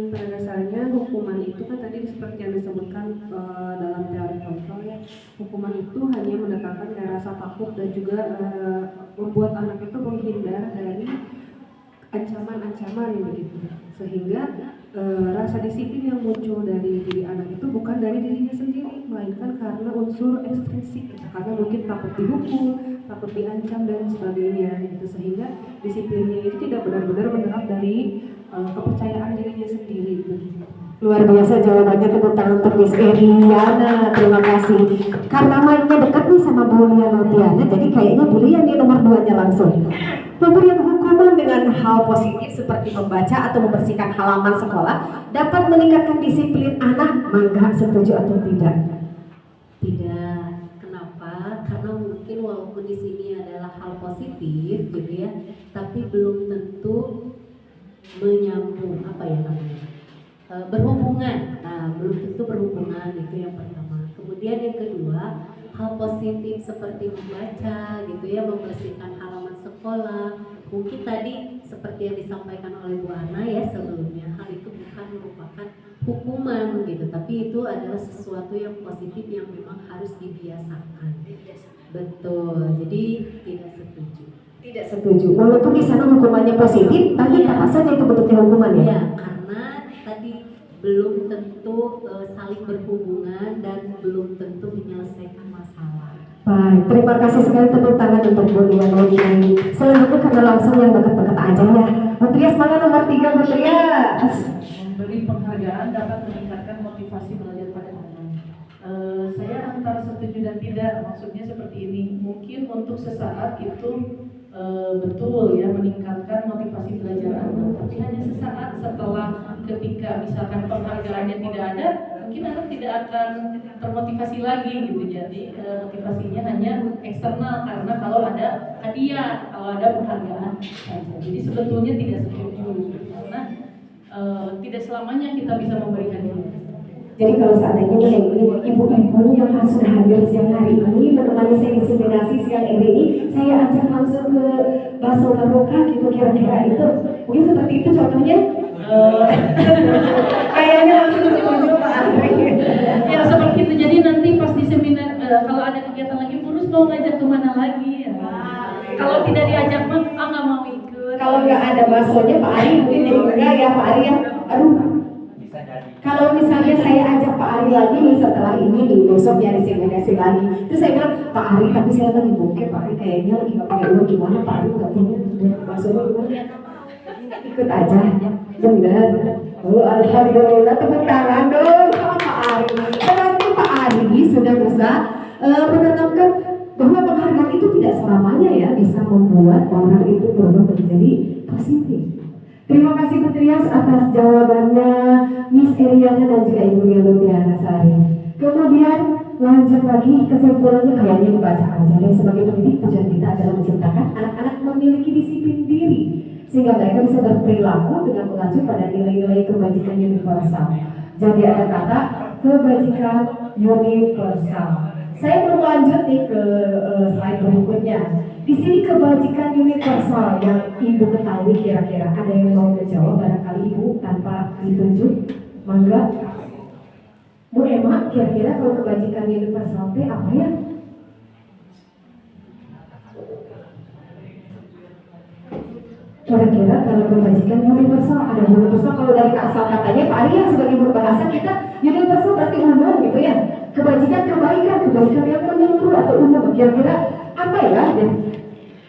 Speaker 4: pada dasarnya hukuman itu kan tadi seperti yang disebutkan dalam teori kontrol ya, hukuman itu hanya mendatangkan rasa takut dan juga membuat anak itu menghindar dari ancaman-ancaman begitu, sehingga rasa disiplin yang muncul dari diri anak itu bukan dari dirinya sendiri, melainkan karena unsur ekstrinsik gitu. Karena mungkin takut dihukum, takut diancam dan sebagainya gitu, sehingga disiplinnya itu tidak benar-benar menerap dari kepercayaan dirinya sendiri begitu.
Speaker 6: Luar biasa jawabannya, tepuk tangan untuk Miss Eriana, terima kasih. Karena mainnya dekat nih sama Bu Liana, jadi kayaknya Bu Liana nih nomor 2-nya langsung. Pemberian hukuman dengan hal positif seperti membaca atau membersihkan halaman sekolah dapat meningkatkan disiplin anak. Mangga, setuju atau tidak?
Speaker 7: Tidak. Kenapa? Karena mungkin walaupun di sini adalah hal positif gitu ya, tapi belum tentu menyambung berhubungan. Nah, belum tentu berhubungan, itu yang pertama. Kemudian yang kedua, hal positif seperti membaca gitu ya, membersihkan halaman sekolah. Mungkin tadi seperti yang disampaikan oleh Bu Ana ya sebelumnya, hal itu bukan merupakan hukuman gitu, tapi itu adalah sesuatu yang positif yang memang harus dibiasakan. Betul, jadi tidak setuju.
Speaker 1: Tidak setuju. Walaupun di sana hukumannya positif, tapi apa saja itu bentuknya hukuman ya?
Speaker 7: Ya, karena tadi belum tentu saling berhubungan dan belum tentu menyelesaikan masalah.
Speaker 1: Baik, terima kasih sekali, tepuk tangan untuk Bu Dian Lodi. Selanjutnya karena langsung yang dekat-dekat aja ya. Bu Trias, semangat nomor 3, Bu Trias.
Speaker 9: Memberi penghargaan dapat meningkatkan motivasi belajar pada anak. Saya antara setuju dan tidak, maksudnya seperti ini. Mungkin untuk sesaat itu betul ya meningkatkan motivasi belajar anak, tapi hanya sesaat. Setelah ketika misalkan penghargaannya tidak ada, mungkin anak tidak akan termotivasi lagi gitu. Jadi motivasinya hanya eksternal, karena kalau ada hadiah, kalau ada penghargaan saja. Jadi sebetulnya tidak setuju karena tidak selamanya kita bisa memberi hadiah.
Speaker 1: Jadi kalau seandainya ibu-ibu yang sudah hadir siang hari ini menemani saya inseminasi siang ini, saya ajak langsung ke bakso barokah gitu, kira-kira itu mungkin seperti itu contohnya. Kayaknya langsung setuju Pak Andri.
Speaker 9: Ya seperti itu. Jadi nanti pas di seminar kalau ada kegiatan lagi Purus mau ngajak kemana lagi ya. Kalau tidak diajak mah nggak mau ikut.
Speaker 1: Kalau nggak ada baksonya Pak Ari mungkin jadi enggak ya Pak Ari ya. Aduh. Kalau misalnya saya ajak Pak Ari lagi nih setelah ini nih, besok ya inseminasi lagi, terus saya bilang Pak Ari tapi saya lagi bokeh, Pak Ari kayaknya lagi nggak punya uang, gimana Pak Ari nggak punya baksonya gimana? Ikut aja, benar. Oh alhamdulillah, tepuk tangan dong sama Pak Ari. Berarti Pak Ari sudah bisa menanamkan bahwa penghargaan itu tidak selamanya ya bisa membuat orang itu berubah menjadi positif. Terima kasih Bu Trias atas jawabannya, Miss Eriana dan juga Ibu Yelutiana Sari. Kemudian lanjut lagi kesimpulannya, kayaknya dibaca aja deh. Sebagai pendidik, tujuan kita adalah menciptakan anak-anak memiliki disiplin diri sehingga mereka bisa berperilaku dengan mengacu pada nilai-nilai kebajikan universal. Jadi ada kata kebajikan universal. Saya belum lanjut nih ke slide berikutnya. Di sini kebajikan universal yang Ibu ketahui kira-kira, ada yang mau menjawab barangkali Ibu tanpa ditunjuk? Mangga. Bu Emma, kira-kira kalau kebajikan universal itu apa ya? Kira-kira kalau kebajikan universal, ada universal kalau dari asal katanya Pak Ari yang sebagai berbahasa kita universal berarti umum gitu ya. Kebajikan kebaikan yang menyeluruh atau umum, kira-kira apa ya?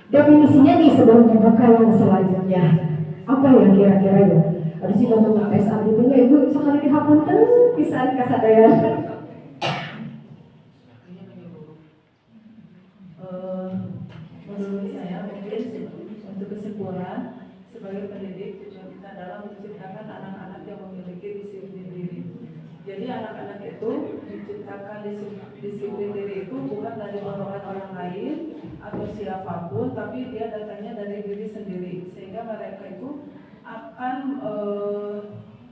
Speaker 1: Definisinya nih sebelum dibuka yang selanjutnya. Apa ya kira-kira ya? Ada sih ngomong tes artinya Ibu sekali dihapunten pisan kasadaya.
Speaker 3: Menurut saya mungkin untuk kesimpulan sebagai pendidik tujuan kita adalah menciptakan anak-anak yang memiliki disiplin diri. Jadi anak-anak itu diciptakan disiplin diri itu bukan dari dorongan orang lain atau siapapun, tapi dia datangnya dari diri sendiri, sehingga mereka itu akan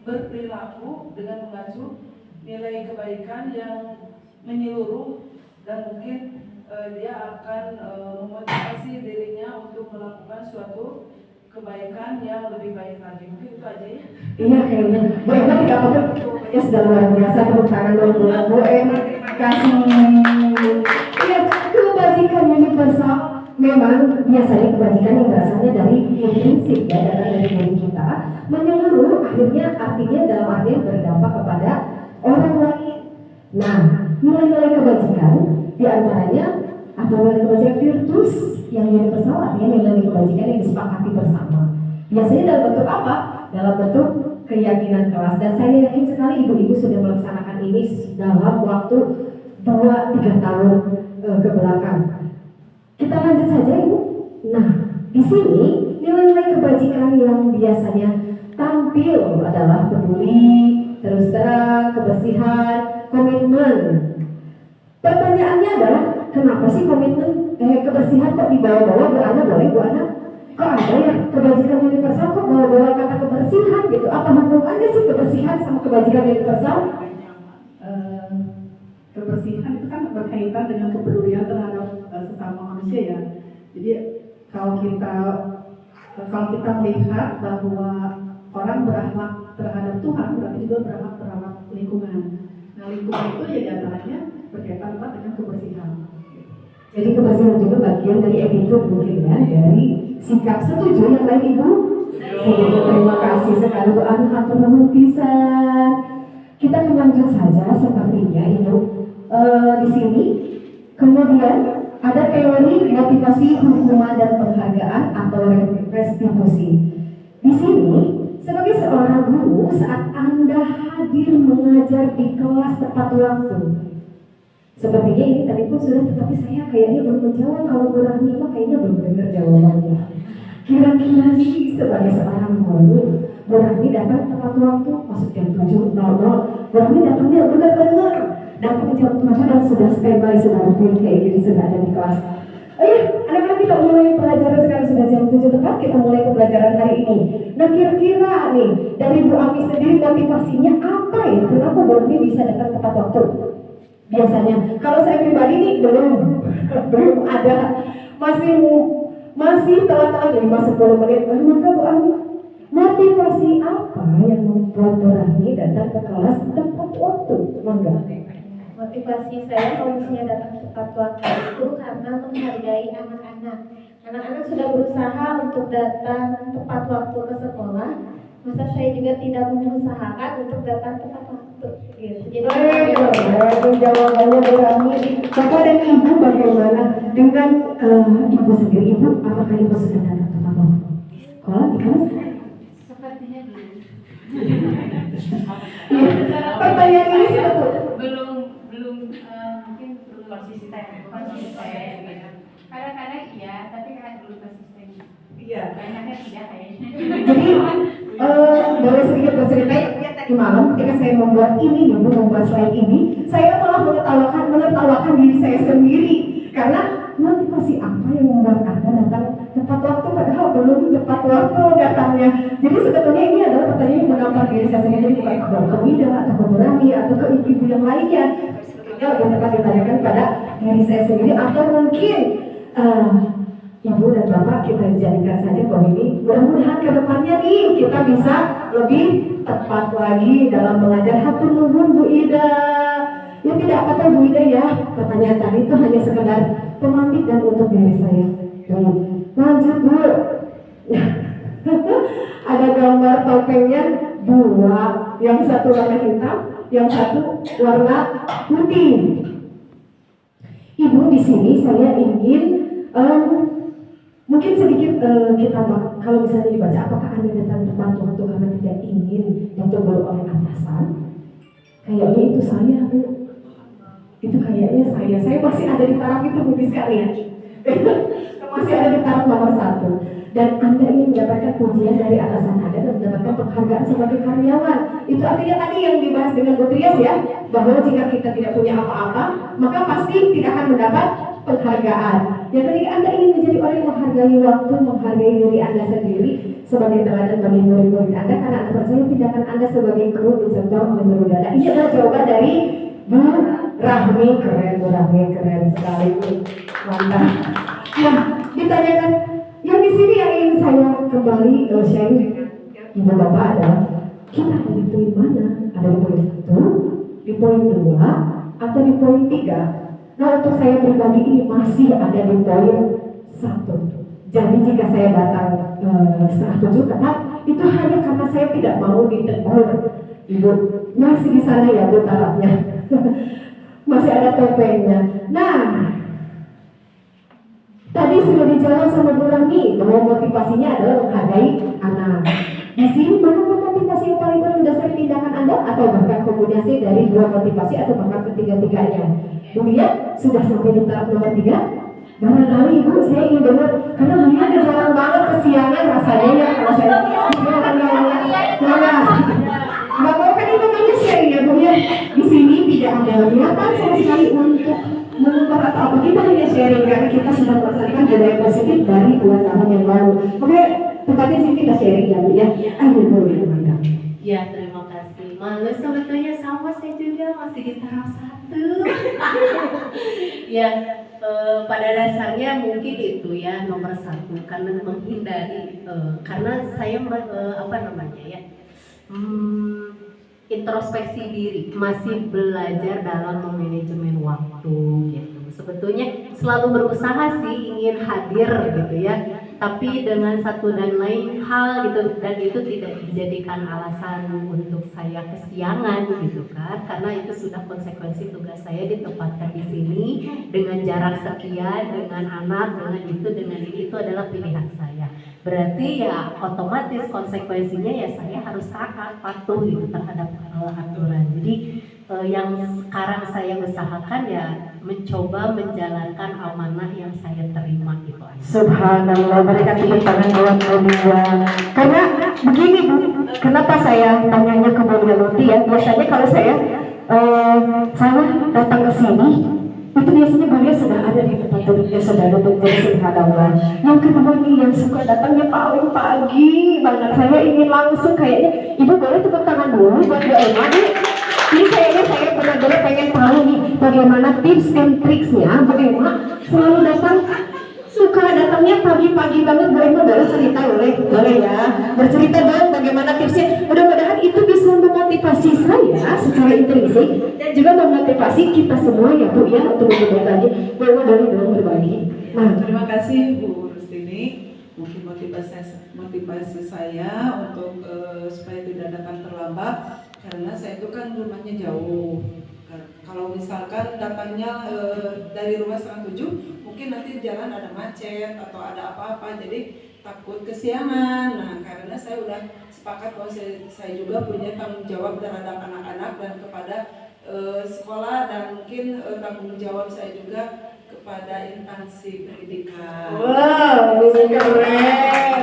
Speaker 3: berperilaku dengan mengacu nilai kebaikan yang menyeluruh, dan mungkin dia akan memotivasi dirinya untuk melakukan suatu kebaikan yang lebih baik lagi. Mungkin itu aja ya.
Speaker 1: Iya kayaknya. Bu Emma tidak apa-apa. Ya sudah luar biasa, tepuk tangan dong Bu Emma. Kasih. Iya, kebajikan universal. Memang biasanya kebajikan yang berasalnya dari prinsip ya, datang dari diri kita, menyeluruh, akhirnya artinya dalam artian berdampak kepada orang lain. Nah, nilai-nilai kebajikan diantaranya atau nilai kebajikan virtus yang universal, artinya nilai kebajikan yang disepakati bersama. Biasanya dalam bentuk apa? Dalam bentuk keyakinan kelas. Dan saya yakin sekali ibu-ibu sudah melaksanakan ini dalam waktu 2-3 tahun ke belakang. Kita lanjut saja Ibu. Nah, di sini nilai-nilai kebajikan yang biasanya tampil adalah peduli, terus terang, kebersihan, komitmen. Pertanyaannya adalah kenapa sih komitmen kebersihan kok dibawa-bawa? Bu Ana boleh Bu Ana? Kok ada ya kebajikan universal kok bawa-bawa kata kebersihan gitu? Apa hubungannya sih kebersihan sama kebajikan universal?
Speaker 9: Kebersihan itu kan berkaitan kaitan dengan kepedulian terhadap sesama manusia ya. Jadi kalau kita melihat bahwa orang berakhlak terhadap Tuhan, berarti juga berakhlak terhadap lingkungan. Nah, lingkungan itu ya diantaranya berkaitan erat dengan kebersihan.
Speaker 1: Jadi kebersihan juga bagian dari attitude mungkin ya, dari sikap. Setuju yang lain Ibu? Setuju. Terima kasih sekali Bu Anu, hatur nuhun pisan. Kita akan lanjut saja sepertinya Ibu. Di sini kemudian ada teori motivasi hukuman dan penghargaan atau restitusi. Di sini sebagai seorang guru, saat Anda hadir mengajar di kelas tepat waktu, sepertinya ini tadi pun sudah, tetapi saya kayaknya belum menjawab. Kalau Bu Rahmi mah kayaknya belum benar jawabannya. Kira-kira nih sebagai seorang guru, Bu Rahmi datang tepat waktu, masuk jam 7.00. Bu Rahmi datangnya benar-benar datang jam 7 dan sudah standby, sudah berdiri kayak gini, sudah ada di kelas. Oh iya, anak-anak kita mulai pelajaran sekarang sudah jam 7 tepat, kita mulai pembelajaran hari ini. Nah kira-kira nih, dari Bu Ami sendiri motivasinya apa ya? Kenapa Bu Ami bisa datang tepat waktu? Biasanya, kalau saya pribadi nih belum ada, masih telat-telat 5-10 menit. Maka Bu Ami, motivasi apa yang membuat Bu Ami datang ke kelas tepat waktu? Mangga.
Speaker 8: Motivasi saya kalau misalnya datang tepat waktu itu karena menghargai anak-anak. Anak-anak sudah berusaha untuk datang tepat waktu ke sekolah, masa saya juga tidak mengusahakan untuk datang tepat waktu. Gitu. Jadi
Speaker 1: jawabannya berani. Bapak dan Ibu bagaimana dengan Ibu sendiri? Ibu, apakah Ibu sudah datang tepat waktu? Sekolah di kelas?
Speaker 2: Sepertinya belum.
Speaker 1: Pertanyaan ini sebetulnya
Speaker 2: belum mungkin belum konsisten. Kadang-kadang iya, tapi kadang belum konsisten.
Speaker 1: Iya.
Speaker 2: Banyaknya tidak kayaknya.
Speaker 1: Jadi boleh sedikit bercerita ya, tadi malam ketika saya membuat slide ini, saya malah menertawakan diri saya sendiri karena motivasi apa yang membuat Anda datang tepat waktu padahal belum tepat waktu datangnya. Jadi sebetulnya ini adalah pertanyaan yang menampar diri saya sendiri, bukan ke Wida atau ke Murani atau ke ibu-ibu yang lainnya. Sebetulnya lebih tepat ditanyakan pada diri saya sendiri, atau mungkin Ibu dan Bapak kita jadikan saja bahwa ini mudah-mudahan ke depannya nih kita bisa lebih tepat lagi dalam mengajar. Hatur nuhun Bu Ida. Ya tidak apa-apa Bu Ida ya, pertanyaan tadi itu hanya sekedar pemantik dan untuk diri saya. Lanjut Bu. Ada gambar topengnya dua, yang satu warna hitam, yang satu warna putih. Ibu, di sini saya ingin mungkin sedikit kita kalau misalnya dibaca, apakah Anda datang tepat waktu karena tidak ingin ditegur oleh atasan? Kayaknya itu saya Bu. Itu kayaknya saya masih ada di taraf itu Bu sekalian. Masih ada di taraf nomor 1. Dan Anda ingin mendapatkan pujian dari atasan Anda dan mendapatkan penghargaan sebagai karyawan. Itu artinya tadi yang dibahas dengan Bu Trias ya, bahwa jika kita tidak punya apa-apa, maka pasti tidak akan mendapat penghargaan. Yang ketika Anda ingin menjadi orang yang menghargai waktu, menghargai diri Anda sendiri sebagai teladan bagi murid-murid Anda, karena Anda percaya tindakan Anda sebagai guru dicontoh oleh murid Anda. Ini adalah jawaban dari Bu Rahmi. Keren, Bu Rahmi, keren sekali. Mantap. Nah, ditanyakan yang di sini yang ingin saya kembali sharing dengan Ibu Bapak adalah kita ada di poin mana? Ada di poin 1, di poin 2, atau di poin 3? Nah, untuk saya pribadi ini masih ada di poin 1. Jadi jika saya datang 6:30 tepat, itu hanya karena saya tidak mau ditegur. Ibu masih di sana ya Bu tarafnya. Masih ada topengnya. Nah, tadi sudah dijawab sama Bu Rami bahwa motivasinya adalah menghargai anak. Di sini manakah motivasi yang paling mendasari tindakan Anda, atau bahkan kombinasi dari dua motivasi atau bahkan ketiga-tiganya? Bu lihat sudah sampai di tahap nomor 3. Barangkali Ibu saya ingin dengar, karena melihat jarang banget kesiangan rasanya ya kalau saya. Nggak mau kan itu namanya sharing ya Bu ya. Di sini tidak ada niatan sama sekali untuk mengubah atau apa, kita hanya sharing karena kita sudah merasakan budaya positif dari 2 tahun yang lalu. Oke, tempatnya sini kita sharing ya Bu ya. Ayo Bu ya.
Speaker 7: Ya, terima kasih. Malu sebetulnya sama saya juga masih di tahap 1. Ya, pada dasarnya mungkin itu ya nomor 1 karena menghindari karena saya introspeksi diri, masih belajar dalam memanajemen waktu gitu. Sebetulnya selalu berusaha sih ingin hadir gitu ya, tapi dengan satu dan lain hal gitu, dan itu tidak dijadikan alasan untuk saya kesiangan gitu kan, karena itu sudah konsekuensi tugas saya ditempatkan di sini dengan jarak sekian, dengan anak, dengan ini, itu adalah pilihan saya. Berarti ya otomatis konsekuensinya ya saya harus taat patuh gitu terhadap aturan. Jadi yang sekarang saya usahakan ya mencoba menjalankan amanah yang saya terima gitu aja.
Speaker 1: Subhanallah, berikan tepuk tangan buat Mulia. Karena begini Bu, kenapa saya tanyanya ke Mulia Luti ya? Biasanya kalau saya datang ke sini, itu biasanya Mulia sudah ada di tempat duduknya, sudah duduk. Jadi subhanallah. Yang kedua nih yang suka datangnya paling pagi banget. Saya ingin langsung kayaknya, Ibu boleh tepuk tangan dulu buat Bu Emma nih. Ini kayaknya saya benar-benar pengen tahu nih bagaimana tips and tricksnya Bu Emma selalu datang, suka datangnya pagi-pagi banget. Bu Emma baru cerita, boleh ya bercerita dong bagaimana tipsnya. Mudah-mudahan itu bisa memotivasi saya secara intrinsik dan juga memotivasi kita semua ya Bu ya untuk berbagi. Bu Emma boleh dong berbagi. Nah,
Speaker 3: Terima kasih Bu Rustini. Mungkin motivasi saya untuk supaya tidak datang terlambat, karena saya itu kan rumahnya jauh. Kalau misalkan datangnya dari rumah 6:30, mungkin nanti jalan ada macet atau ada apa-apa, jadi takut kesiangan. Nah, karena saya udah sepakat bahwa saya juga punya tanggung jawab terhadap anak-anak dan kepada sekolah, dan mungkin tanggung jawab saya juga kepada instansi pendidikan.
Speaker 1: wow, ini keren.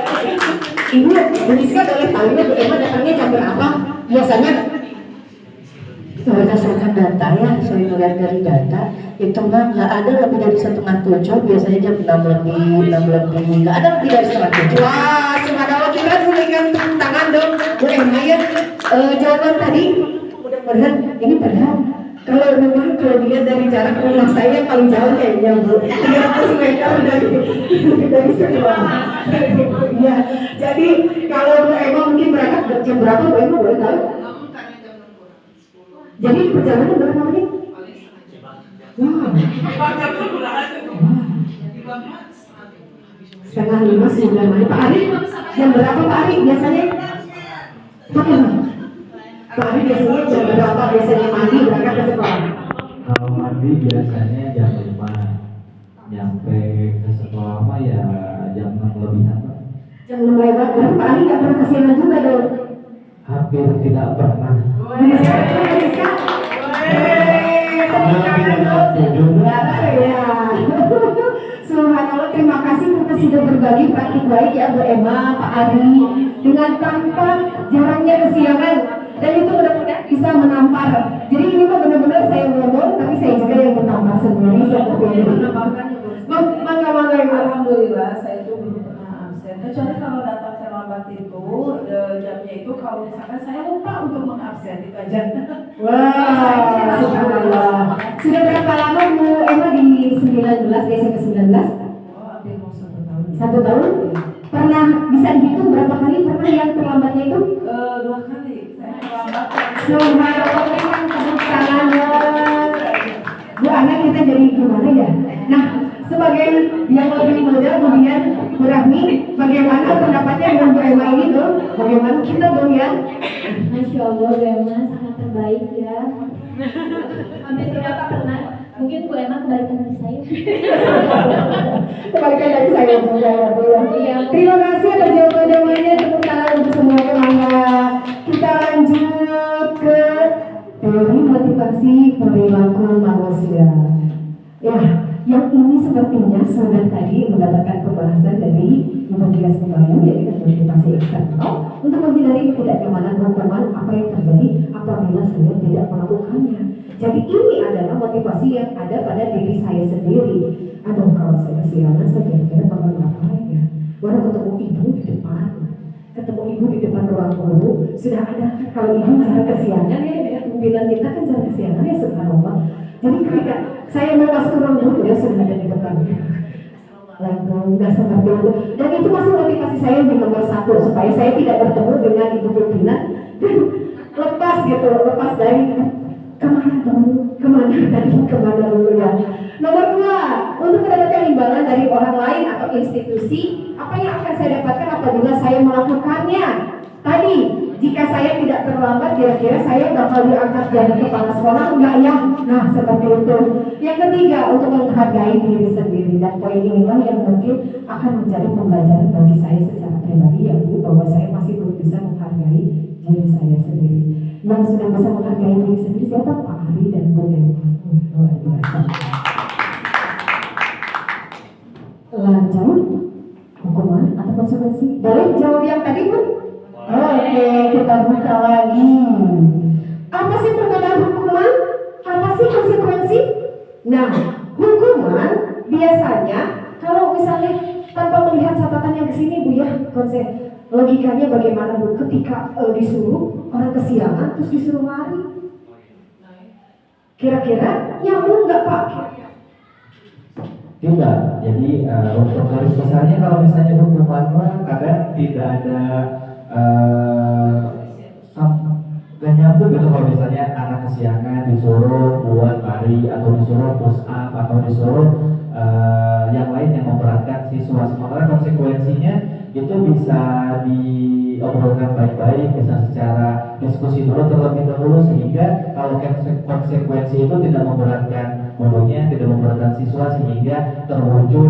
Speaker 1: Ibu, Rizka boleh tahu Bu Emma datangnya jam berapa? Biasanya berdasarkan data ya, saya melihat dari data itu nggak ada lebih dari 6:30, biasanya jam 6 lebih, nggak ada lebih dari 6:30. Wah, subhanallah, kita berikan tepuk tangan dong Bu Emma ya. Jawaban tadi mudah-mudahan ini padahal kalau dilihat dari jarak rumah saya paling jauh kayaknya Bu, 300 meter dari sekolah. Ya, jadi kalau Bu Emma mungkin berangkat jam berapa Bu Emma boleh tahu? Jadi perjalanan berapa menit? Setengah 5 9 menit. Pak Ari, jam berapa Pak Ari biasanya? Pak Ari biasanya jam berapa biasanya mandi berangkat ke sekolah?
Speaker 5: Kalau mandi biasanya jam 5, nyampe ke sekolah mah ya jam 6 lebihan.
Speaker 1: Jam 6 lewat, berarti Pak Ari nggak pernah kesiangan juga dong?
Speaker 5: Hampir tidak pernah.
Speaker 1: Subhanallah, terima kasih karena sudah berbagi praktik baik ya Bu Emma, Pak Ari, dengan tanpa jarangnya kesiangan, dan itu mudah-mudahan bisa menampar. Jadi ini mah benar-benar saya ngomong, tapi saya juga yang menampar sendiri seperti ini. Mangga Ibu.
Speaker 3: Alhamdulillah saya itu belum pernah absen, kecuali kalau datang terlambat itu jamnya itu kalau misalkan saya lupa untuk mengabsen itu aja.
Speaker 1: Wah, subhanallah. Sudah berapa lama Bu Emma di 19, SMP 19?
Speaker 3: Hampir mau 1 tahun.
Speaker 1: 1 tahun? Pernah bisa dihitung berapa kali pernah yang terlambatnya itu?
Speaker 3: 2 kali saya terlambat.
Speaker 1: Subhanallah, memang tepuk tangannya. Bu Ana, kita jadi gimana ya? Nah, sebagai yang lebih muda, kemudian Bu Rahmi, bagaimana pendapatnya dengan Bu Emma ini dong? Bagaimana kita dong ya?
Speaker 8: Masya Allah, Bu Emma sangat terbaik ya. Hampir tidak pernah. Mungkin Bu Emma kebalikan dari saya.
Speaker 1: Kebalikan dari saya juga ya Bu ya.
Speaker 8: Iya.
Speaker 1: Terima kasih atas jawaban-jawabannya. Tepuk tangan untuk semuanya. Mangga. Kita lanjut ke teori motivasi perilaku manusia. Ya, yang ini sepertinya sudah tadi mendapatkan pembahasan dari Ibu Tias Kembali, yaitu motivasi eksternal untuk menghindari ketidaknyamanan hukuman apa yang terjadi apabila saya tidak melakukannya. Jadi ini adalah motivasi yang ada pada diri saya sendiri. Aduh, kalau saya kesiangan, saya kira-kira bakal ngapain ya? Waduh, ketemu ibu di depan ruangan seorang guru sudah ada, kalau ibu cara kesiangan ya, pimpinan kita kan cara kesiangan ya subhanallah. Jadi ketika saya mau masuk ke ruang guru ya sudah ada di depan. Lalu nggak seperti itu, dan itu masih motivasi saya di nomor 1 supaya saya tidak bertemu dengan ibu pimpinan dan lepas gitu, lepas dari kemana dulu ya. Nomor 2, untuk mendapatkan imbalan dari orang lain atau institusi, apa yang akan saya dapatkan apabila saya melakukannya? Tadi, jika saya tidak terlambat, kira-kira saya bakal diangkat jadi kepala sekolah enggak ya? Nah, seperti itu. Yang ketiga, untuk menghargai diri sendiri, dan poin inilah yang mungkin akan menjadi pembelajaran bagi saya secara pribadi ya Bu, bahwa saya masih belum bisa menghargai diri saya sendiri. Yang sudah bisa menghargai diri sendiri siapa? Pak Ari dan Bu Emma. Luar biasa. Lanjut, hukuman atau konsekuensi? Boleh jawab yang tadi Bu? Oke, kita buka lagi. Apa sih perbedaan hukuman? Apa sih konsekuensi? Nah, hukuman biasanya kalau misalnya tanpa melihat catatan yang kesini Bu ya, konsep logikanya bagaimana Bu? Ketika disuruh orang kesiangan terus disuruh lari, kira-kira nyambung nggak Pak?
Speaker 5: Tidak. Jadi untuk garis besarnya kalau misalnya hukuman kadang tidak ada gak nyambung gitu. Kalau misalnya anak kesiangan disuruh buat lari atau disuruh push up atau disuruh yang lain yang memberatkan siswa, sementara konsekuensinya itu bisa diobrolkan baik-baik, bisa secara diskusi dulu terlebih dahulu, sehingga kalau konsekuensi itu tidak memberatkan gurunya, tidak memberatkan siswa, sehingga terwujud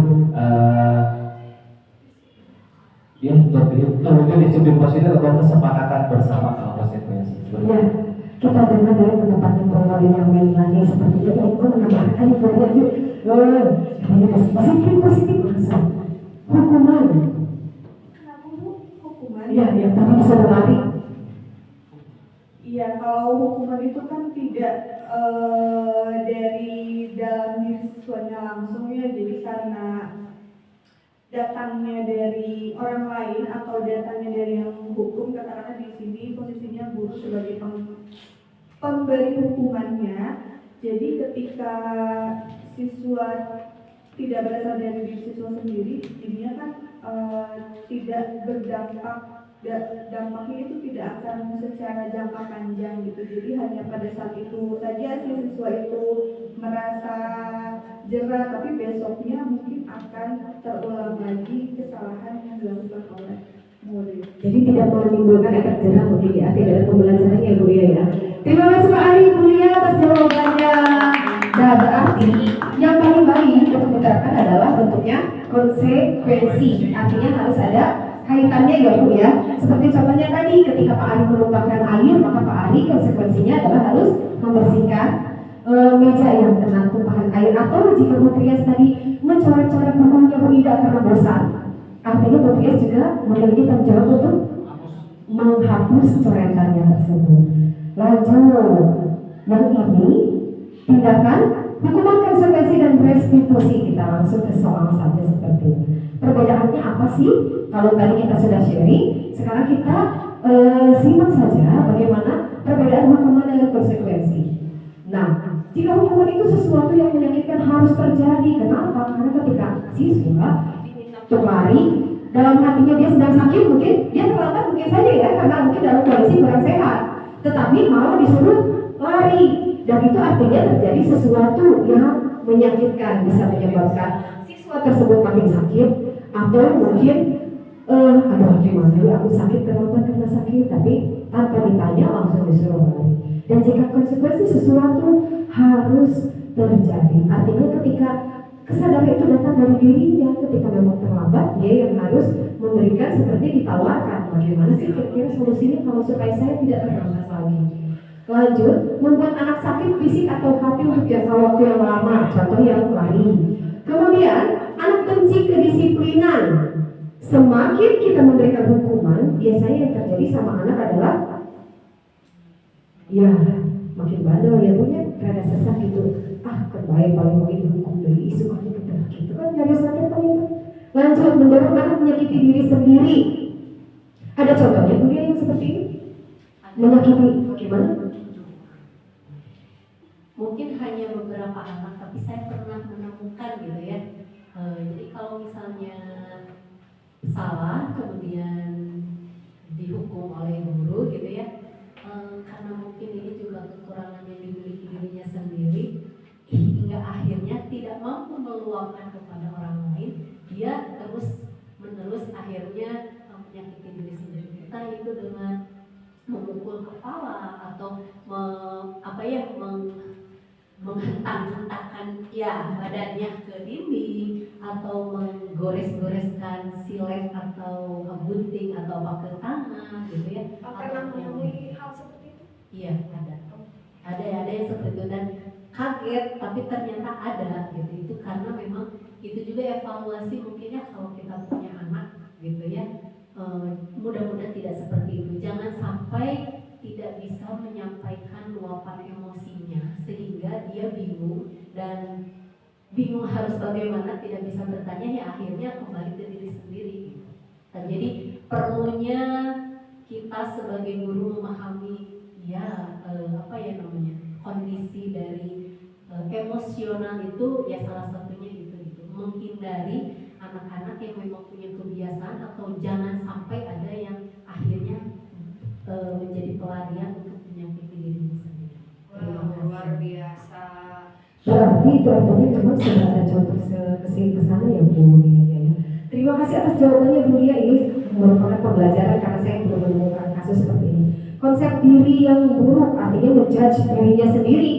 Speaker 5: terwujud disiplin positif atau kesepakatan bersama kalau konsekuensi.
Speaker 1: Ya, kita dengar dari pendapat yang lain seperti itu. Itu menambahkan informasi. Hanya disiplin positif langsung. Hukuman.
Speaker 6: Kenapa Bu? Hukuman?
Speaker 1: Iya, yang tadi disuruh lari.
Speaker 6: Iya, kalau hukuman itu kan tidak dari dalam diri siswanya langsung ya, jadi karena datangnya dari orang lain atau datangnya dari yang hukum, katakanlah di sini posisinya guru sebagai pemberi hukumannya. Jadi ketika siswa tidak berasal dari diri siswa sendiri, jadinya kan tidak berdampak, dampaknya itu tidak akan secara jangka panjang gitu. Jadi hanya pada saat itu saja si siswa itu merasa jerah, tapi besoknya mungkin akan terulang lagi kesalahan yang dilakukan oleh murid.
Speaker 1: Jadi tidak menimbulkan efek jerah mungkin ya, tidak ada pembelajarannya Bu ya. Terima kasih Pak Ari, Bu Lia atas jawabannya. Nah, berarti yang paling baik untuk diterapkan adalah bentuknya konsekuensi. Artinya harus ada kaitannya ya Bu ya. Seperti contohnya tadi, ketika Pak Ari melupakan air, maka Pak Ari konsekuensinya adalah harus membersihkan meja yang kena tumpahan air. Atau jika Bu Trias tadi mencoret-coret bukunya Bu Ida karena bosan, artinya Bu Trias juga memiliki tanggung jawab untuk menghapus coretannya tersebut. Lanjut, yang ini tindakan hukuman konsekuensi dan restitusi. Kita langsung ke soal saja seperti ini. Perbedaannya apa sih? Kalau tadi kita sudah sharing, sekarang kita simak saja bagaimana perbedaan hukuman dan konsekuensi. Nah, jika hukuman itu sesuatu yang menyakitkan harus terjadi. Kenapa? Karena ketika siswa untuk lari, dalam hatinya dia sedang sakit, mungkin dia terlambat mungkin saja ya, karena mungkin dalam kondisi kurang sehat, tetapi malah disuruh lari, dan itu artinya terjadi sesuatu yang menyakitkan, bisa menyebabkan siswa tersebut makin sakit, atau mungkin aduh gimana ya, aku sakit terlambat karena sakit, tapi tanpa ditanya langsung disuruh lari. Dan jika konsekuensi sesuatu harus terjadi, artinya ketika kesadaran itu datang dari dirinya, ketika memang terlambat, dia yang harus memberikan, seperti ditawarkan bagaimana sih kira-kira solusinya kalau supaya saya tidak terlambat lagi. Lanjut, membuat anak sakit fisik atau hati untuk jangka waktu yang lama, contoh yang lari. Kemudian anak benci kedisiplinan. Semakin kita memberikan hukuman, biasanya yang terjadi sama anak adalah ya makin bandel ya punya, rada sesak gitu. Kebaik paling mau dihukum dari isu aja kita gitu kan, nggak ada sadar paling. Lanjut, mendorong anak menyakiti diri sendiri. Ada contohnya Bu Lia yang seperti ini?
Speaker 10: gini, bagaimana?
Speaker 7: Mungkin hanya beberapa anak, tapi saya pernah menemukan gitu ya. Jadi kalau misalnya salah kemudian dihukum oleh guru gitu ya, karena mungkin ini juga kekurangan yang dimiliki dirinya sendiri, hingga akhirnya tidak mampu meluapkan kepada orang lain, dia terus menerus akhirnya menyakiti diri sendiri. Entah itu dengan memukul kepala atau menghentak-hentakkan ya badannya ke dinding, atau menggores-goreskan silet atau gunting atau pakai tangan gitu ya.
Speaker 8: Pernah menemui hal seperti itu?
Speaker 7: Iya, ada yang seperti itu, dan kaget tapi ternyata ada gitu. Itu karena memang itu juga evaluasi mungkin ya, kalau kita punya anak gitu ya, mudah-mudahan tidak seperti itu. Jangan sampai tidak bisa menyampaikan luapan emosinya sehingga dia bingung, dan bingung harus bagaimana, tidak bisa bertanya, ya akhirnya kembali ke diri sendiri gitu. Dan jadi perlunya kita sebagai guru memahami ya kondisi dari emosional itu ya, salah satunya itu menghindari anak-anak yang memang punya kebiasaan, atau jangan sampai ada yang akhirnya menjadi pelarian untuk menyakiti dirinya sendiri.
Speaker 2: Luar biasa.
Speaker 10: Berarti itu artinya memang sudah ada contoh kesana ya Bu Lia ya. Terima kasih atas jawabannya Bu Lia, ini merupakan pembelajaran karena saya belum menemukan kasus seperti ini. Konsep diri yang buruk artinya menjudge dirinya sendiri.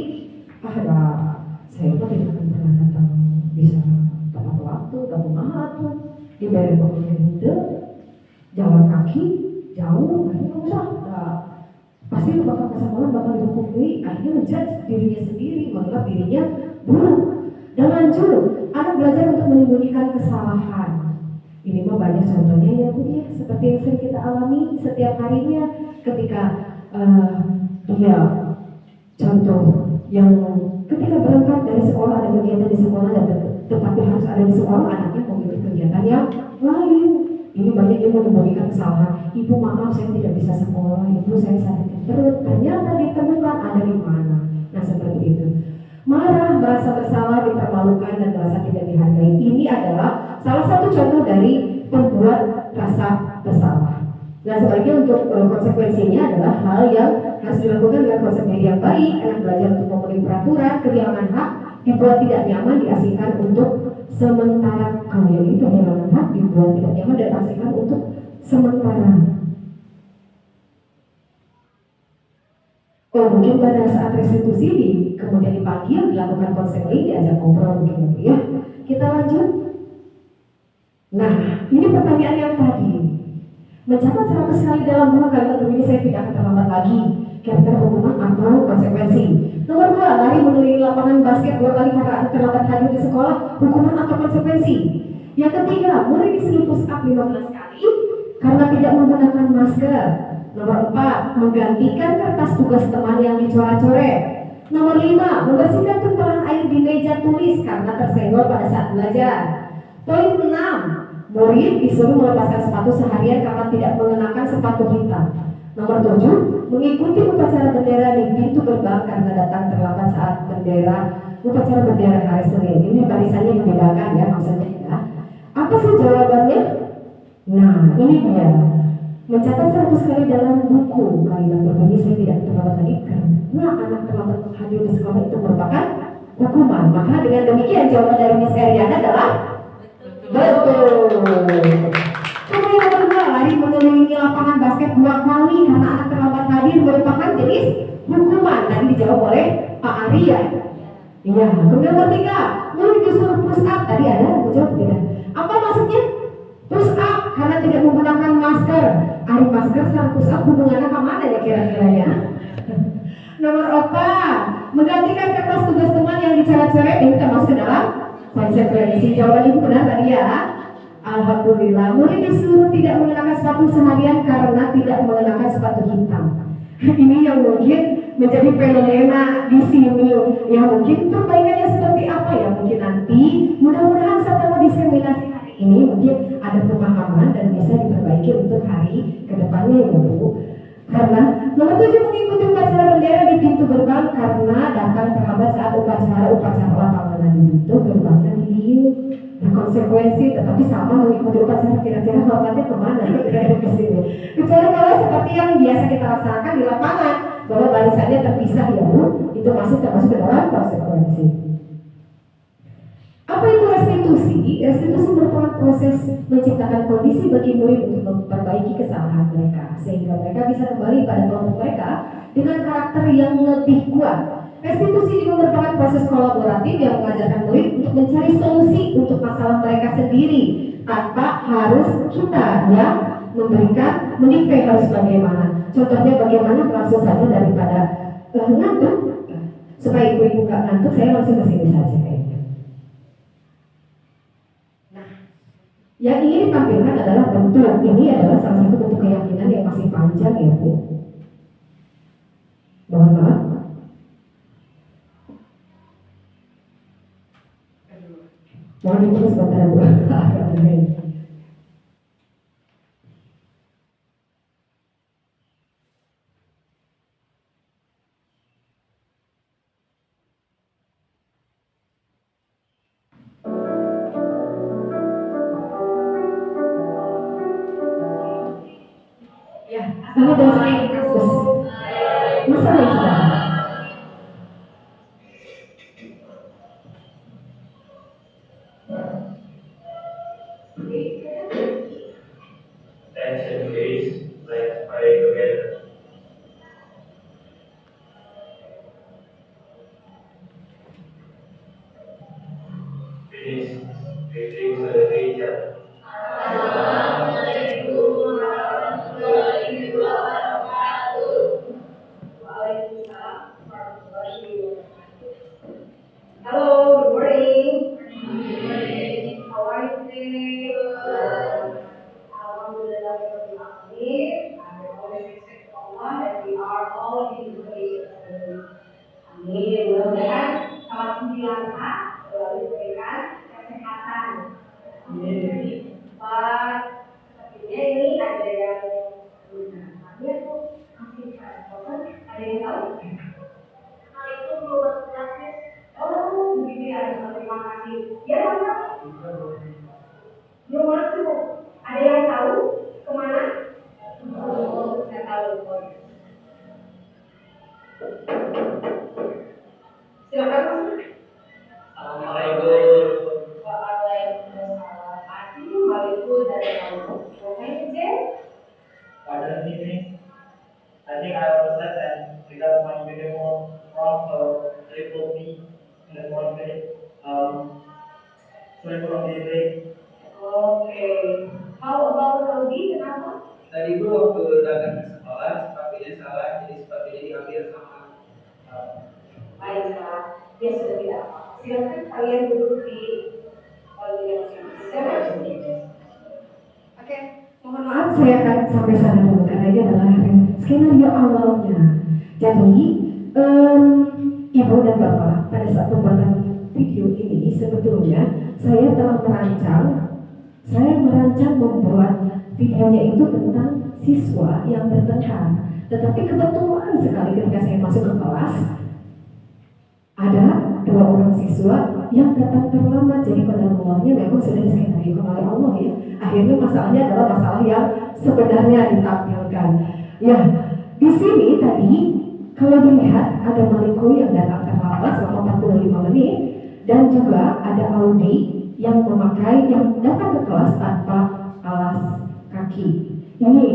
Speaker 10: Saya pun tidak akan pernah datang bisa tepat waktu, gak kumaha tuh dibayar pemerintah, jalan kaki jauh, akhirnya usah pasti lu bakal ke sekolah, bakal dihukumi, akhirnya menjudge dirinya sendiri, menganggap dirinya buruk. Dan lanjut, anak belajar untuk menyembunyikan kesalahan. Ini mah banyak contohnya ya Bu ya, seperti yang sering kita alami setiap harinya ketika dia contoh yang ketika berangkat dari sekolah, ada kegiatan di sekolah, dan tetapi harus ada di sekolah, anaknya memilih kegiatan yang lain. Ini banyak yang menyembunyikan kesalahan. Ibu maaf, saya tidak bisa sekolah. Ibu saya sakit perut. Ternyata ditemukan ada di mana. Nah seperti itu. Marah, merasa bersalah, dipermalukan, dan merasa tidak dihargai. Ini adalah salah satu contoh dari pembuat rasa bersalah. Nah sebaiknya untuk konsekuensinya adalah hal yang harus dilakukan dengan konsep diri yang baik. Anak belajar untuk memenuhi peraturan, kehilangan hak, dibuat tidak nyaman, diasingkan untuk sementara. Kalau yang itu kehilangan hak, dibuat tidak nyaman, dan diasingkan untuk sementara. Oh mungkin pada saat restitusi kemudian dipanggil, dilakukan konseling, diajak ngobrol begitu ya. Kita lanjut. Nah ini pertanyaan yang tadi. Mencatat 100 kali dalam 2 kalimat begini, saya tidak akan terlambat lagi. Kira-kira hukuman atau konsekuensi. Nomor 2, lari mengelilingi lapangan basket 2 kali karena terlambat hadir di sekolah, hukuman atau konsekuensi. Yang ketiga, murid disuruh push up 15 kali karena tidak menggunakan masker. Nomor 4, menggantikan kertas tugas teman yang dicoret-coret. Nomor 5, membersihkan tumpahan air di meja tulis karena tersenggol pada saat belajar. Poin 6, murid disuruh melepaskan sepatu seharian karena tidak mengenakan sepatu hitam. Nomor 7, mengikuti upacara bendera di pintu gerbang karena datang terlambat saat upacara bendera hari Senin. Ini barisannya dibedakan ya maksudnya ya. Apa sih jawabannya? Nah ini dia. Mencatat 100 kali dalam buku kalimat berbunyi saya tidak terlambat lagi karena anak terlambat hadir di sekolah itu merupakan hukuman. Maka dengan demikian jawaban dari Miss Eriana adalah betul. Kemudian nomor 2, lari mengelilingi lapangan basket 2 kali karena anak terlambat hadir merupakan jenis hukuman. Tadi dijawab oleh Pak Arya. Iya. Kemudian nomor 3, murid disuruh push up. Tadi ada jawab tidak? Apa maksudnya? Push up karena tidak menggunakan masker. Ari masker sama push up hubungannya kemana ya kira-kira ya? Nomor 4, menggantikan kertas tugas teman yang dicoret-coret. Ini termasuk ke dalam konsekuensi. Jawaban ibu benar tadi ya. Alhamdulillah. Murid disuruh tidak mengenakan sepatu seharian karena tidak mengenakan sepatu hitam. Ini yang mungkin menjadi fenomena di sini. Ya mungkin perbaikannya seperti apa ya? Mungkin nanti mudah-mudahan setelah diseminasi hari ini mungkin ada pemahaman dan bisa diperbaiki untuk hari kedepannya ya Bu. Karena nomor 7, mengikuti upacara bendera di pintu gerbang karena datang terlambat saat upacara lapangan di pintu gerbangnya didiu. Berkonsekuensi, tetapi sama mengikuti upacara kira-kira hormatnya kemana ke sini. Kecuali kalau seperti yang biasa kita laksanakan di lapangan, bahwa barisannya terpisah ya Bu, itu masih termasuk ke dalam konsekuensi. Apa itu restitusi? Restitusi merupakan proses menciptakan kondisi bagi murid untuk memperbaiki kesalahan mereka sehingga mereka bisa kembali pada kelompok mereka dengan karakter yang lebih kuat. Restitusi juga merupakan proses kolaboratif yang mengajarkan murid untuk mencari solusi untuk masalah mereka sendiri tanpa harus kita yang memberikan mendikte harus bagaimana. Contohnya bagaimana langsung saja daripada ngantuk supaya ibu-ibu nggak ngantuk, saya langsung ke sini saja kayaknya. Yang ingin ditampilkan adalah bentuk. Ini adalah salah satu bentuk keyakinan yang masih panjang ya Bu. Mohon maaf. Mohon ditunggu sebentar Bu. Sama dengan kasus masalah yang sedang.
Speaker 11: Attention please, let's pray together. Finish greeting saudara gereja.
Speaker 10: Hello, good morning. How are you today? Alhamdulillah, amin. I always respect Allah that we are all in good health. Amin. Mudah-mudahan kelas 9A selalu diberikan kesehatan. Amin. Pak, sepertinya ini ada yang namanya tuh masih ada yang tahu? Hal itu belum masuk kelasnya. Oh, begitu ya. Terima kasih. Ya, Pak. Belum masuk. Ada yang tahu kemana? Oh, saya tahu. Silakan masuk.
Speaker 11: Assalamualaikum.
Speaker 10: Waalaikumsalam. Assalamualaikum dari kamu. Ngapain sih?
Speaker 11: Pardon me, Miss. I think I overslept and because my uniform wrong, so they put me in the wrong place. Sorry for being late.
Speaker 10: Okay. How about Audi? Kenapa?
Speaker 11: Tadi Bu waktu datang ke sekolah, sepatunya salah, jadi sepatunya diambil sama.
Speaker 10: Baiklah, dia sudah tidak apa-apa. Silakan kalian duduk di Oke, mohon maaf saya akan sampai sana dulu karena ini adalah skenario awalnya. Jadi, Ibu dan Bapak pada saat pembuatan video ini sebetulnya saya telah merancang membuat videonya itu tentang siswa yang bertengkar. Tetapi kebetulan sekali ketika saya masuk ke kelas ada 2 orang siswa yang datang terlambat. Jadi qadarullah memang sudah diskenariokan oleh Allah ya. Akhirnya masalahnya adalah masalah yang sebenarnya ditampilkan. Ya, di sini tadi kalau dilihat ada Maliko yang datang terlambat selama 45 menit dan juga ada Audi yang datang ke kelas tanpa alas kaki. Ini.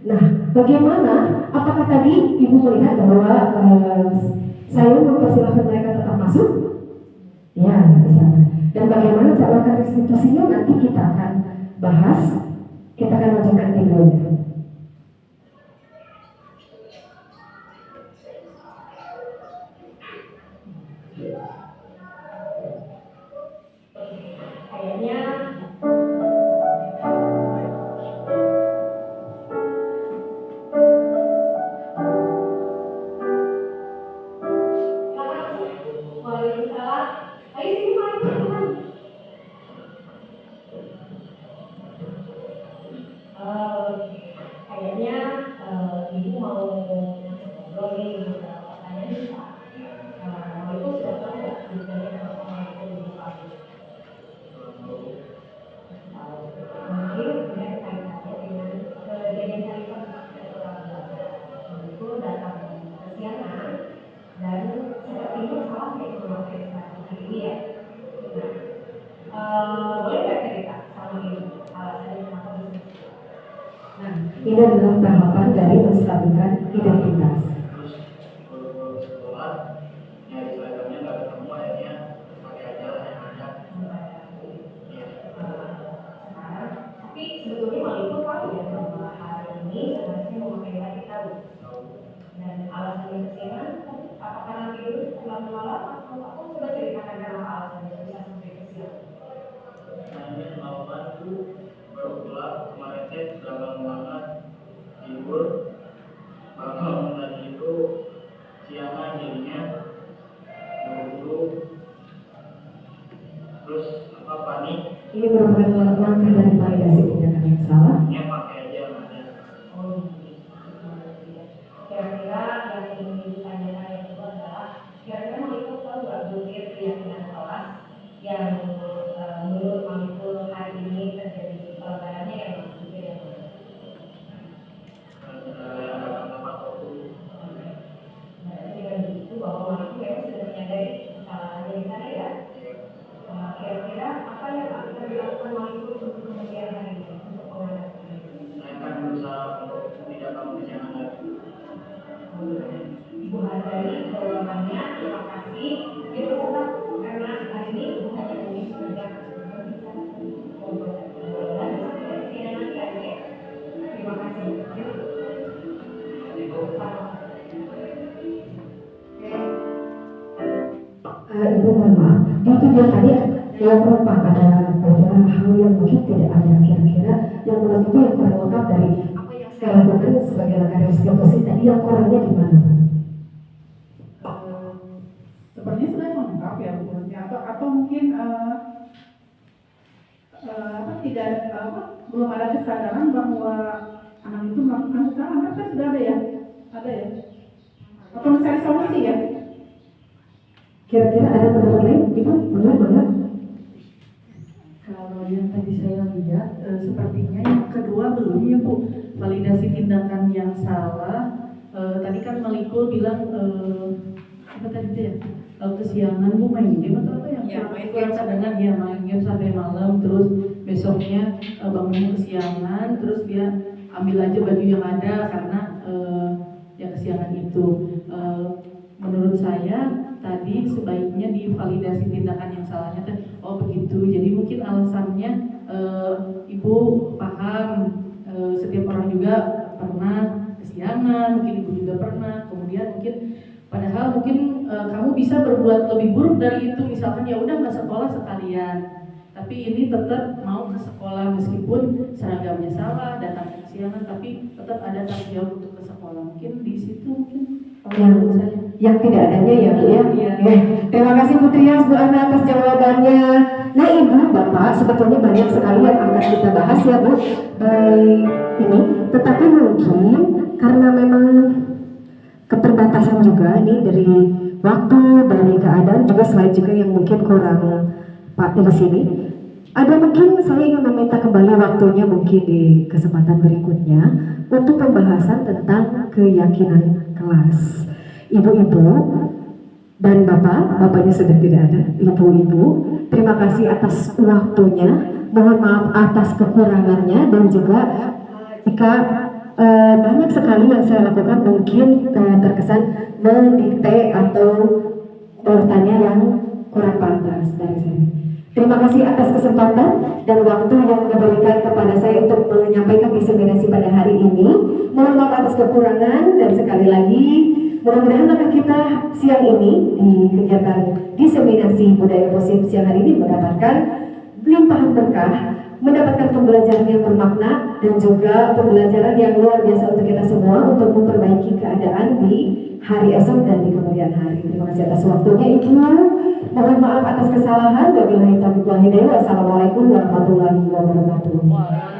Speaker 10: Nah, bagaimana? Apakah tadi Ibu melihat bahwa saya mempersilahkan mereka tetap masuk? Ya, bisa. Dan bagaimana cara restitusinya nanti kita akan bahas. Kita akan lanjutkan videonya. Kayaknya Waalaikumsalam. Ayo sini mari teman. Ini adalah tahapan dari menstabilkan identitas.
Speaker 11: Terus sekolah nyari seragamnya nggak ketemu, akhirnya pakai aja lah yang ada.
Speaker 10: Tapi sebetulnya Mal itu tahu ya bahwa hari ini seharusnya memakai tadi tahu. Dan alasannya kesiangan, apakah nanti dulu pulang malam atau aku sudah ceritakan kenapa alasannya bisa sampai kesiangan?
Speaker 11: Nah ini semalam tuh baru pulang kemarin teh sudah bangun banget tidur, bangun tadi itu siangan jadinya buru-buru, terus apa panik.
Speaker 10: Ini merupakan langkah dari validasi tindakan yang salah.
Speaker 11: Ya pakai aja yang ada.
Speaker 10: Kira-kira yang ingin ditanyakan itu adalah kira-kira Mal itu tahu nggak butir keyakinan kelas yang menurut Mal itu hari ini terjadi pelanggarannya yang butir yang mana?
Speaker 11: Yang akan dapat waktu.
Speaker 10: Berarti dengan begitu bahwa Mal itu memang sudah menyadari kesalahannya di sana ya. Kira-kira apa yang akan dilakukan Mal itu untuk kemudian hari ini untuk mengatasi ini?
Speaker 11: Saya akan berusaha untuk tidak kamu kesiangan lagi.
Speaker 10: Ibu Hadari jawabannya terima kasih. Ibu senang karena hari ini Ibu hanya ingin mengajak berbicara dan kesian nanti aja. Terima kasih. Ibu mohon maaf, di video tadi yang merupakan ada hal yang mungkin tidak ada kira-kira yang menurut Ibu yang kurang lengkap dari apa yang saya lakukan sebagai langkah restitusi tadi yang kurangnya di mana?
Speaker 9: Sepertinya sudah lengkap ya menurutnya, atau mungkin tidak belum ada kesadaran bahwa anak itu melakukan kesalahan. Kan sudah ada ya, atau mencari solusi ya.
Speaker 10: Kira-kira ada pendapat lain? Ibu, benar?
Speaker 9: Kalau yang tadi saya lihat, sepertinya yang kedua belum ya Bu, validasi tindakan yang salah. Tadi kan Malikul bilang apa tadi itu ya, kesiangan Bu main game atau apa yang kurang cadangan ya, main game sampai malam, terus besoknya bangunnya kesiangan, terus dia ambil aja baju yang ada karena ya kesiangan itu. Menurut saya tadi sebaiknya divalidasi tindakan yang salahnya oh begitu, jadi mungkin alasannya Ibu paham, setiap orang juga pernah kesiangan, mungkin Ibu juga pernah, kemudian mungkin padahal mungkin kamu bisa berbuat lebih buruk dari itu, misalkan ya udah nggak sekolah sekalian, tapi ini tetap mau ke sekolah meskipun seragamnya salah, datang kesiangan, tapi tetap ada tanggung jawab untuk ke sekolah. Mungkin di situ mungkin
Speaker 10: yang tidak adanya ya Bu ya. Terima kasih Bu Trias, Bu Ana atas jawabannya. Nah Ibu, Bapak, sebetulnya banyak sekali yang akan kita bahas ya Bu ini, tetapi mungkin karena memang keterbatasan juga nih dari waktu, dari keadaan juga selain juga yang mungkin kurang Pak di sini. Ada mungkin saya ingin meminta kembali waktunya mungkin di kesempatan berikutnya untuk pembahasan tentang keyakinan kelas. Ibu-ibu dan bapaknya sudah tidak ada. Ibu-ibu, terima kasih atas waktunya. Mohon maaf atas kekurangannya dan juga jika banyak sekali yang saya lakukan mungkin terkesan mendikte atau bertanya yang kurang pantas dari saya. Terima kasih atas kesempatan dan waktu yang diberikan kepada saya untuk menyampaikan diseminasi pada hari ini. Mohon maaf atas kekurangan dan sekali lagi mudah-mudahan langkah kita siang ini di kegiatan diseminasi budaya positif siang hari ini mendapatkan limpahan berkah, mendapatkan pembelajaran yang bermakna dan juga pembelajaran yang luar biasa untuk kita semua untuk memperbaiki keadaan di hari esok dan di kemudian hari. Terima kasih atas waktunya Ibu. Mohon maaf atas kesalahan. Wabillahi taufiq wal hidayah. Wassalamualaikum warahmatullahi wabarakatuh.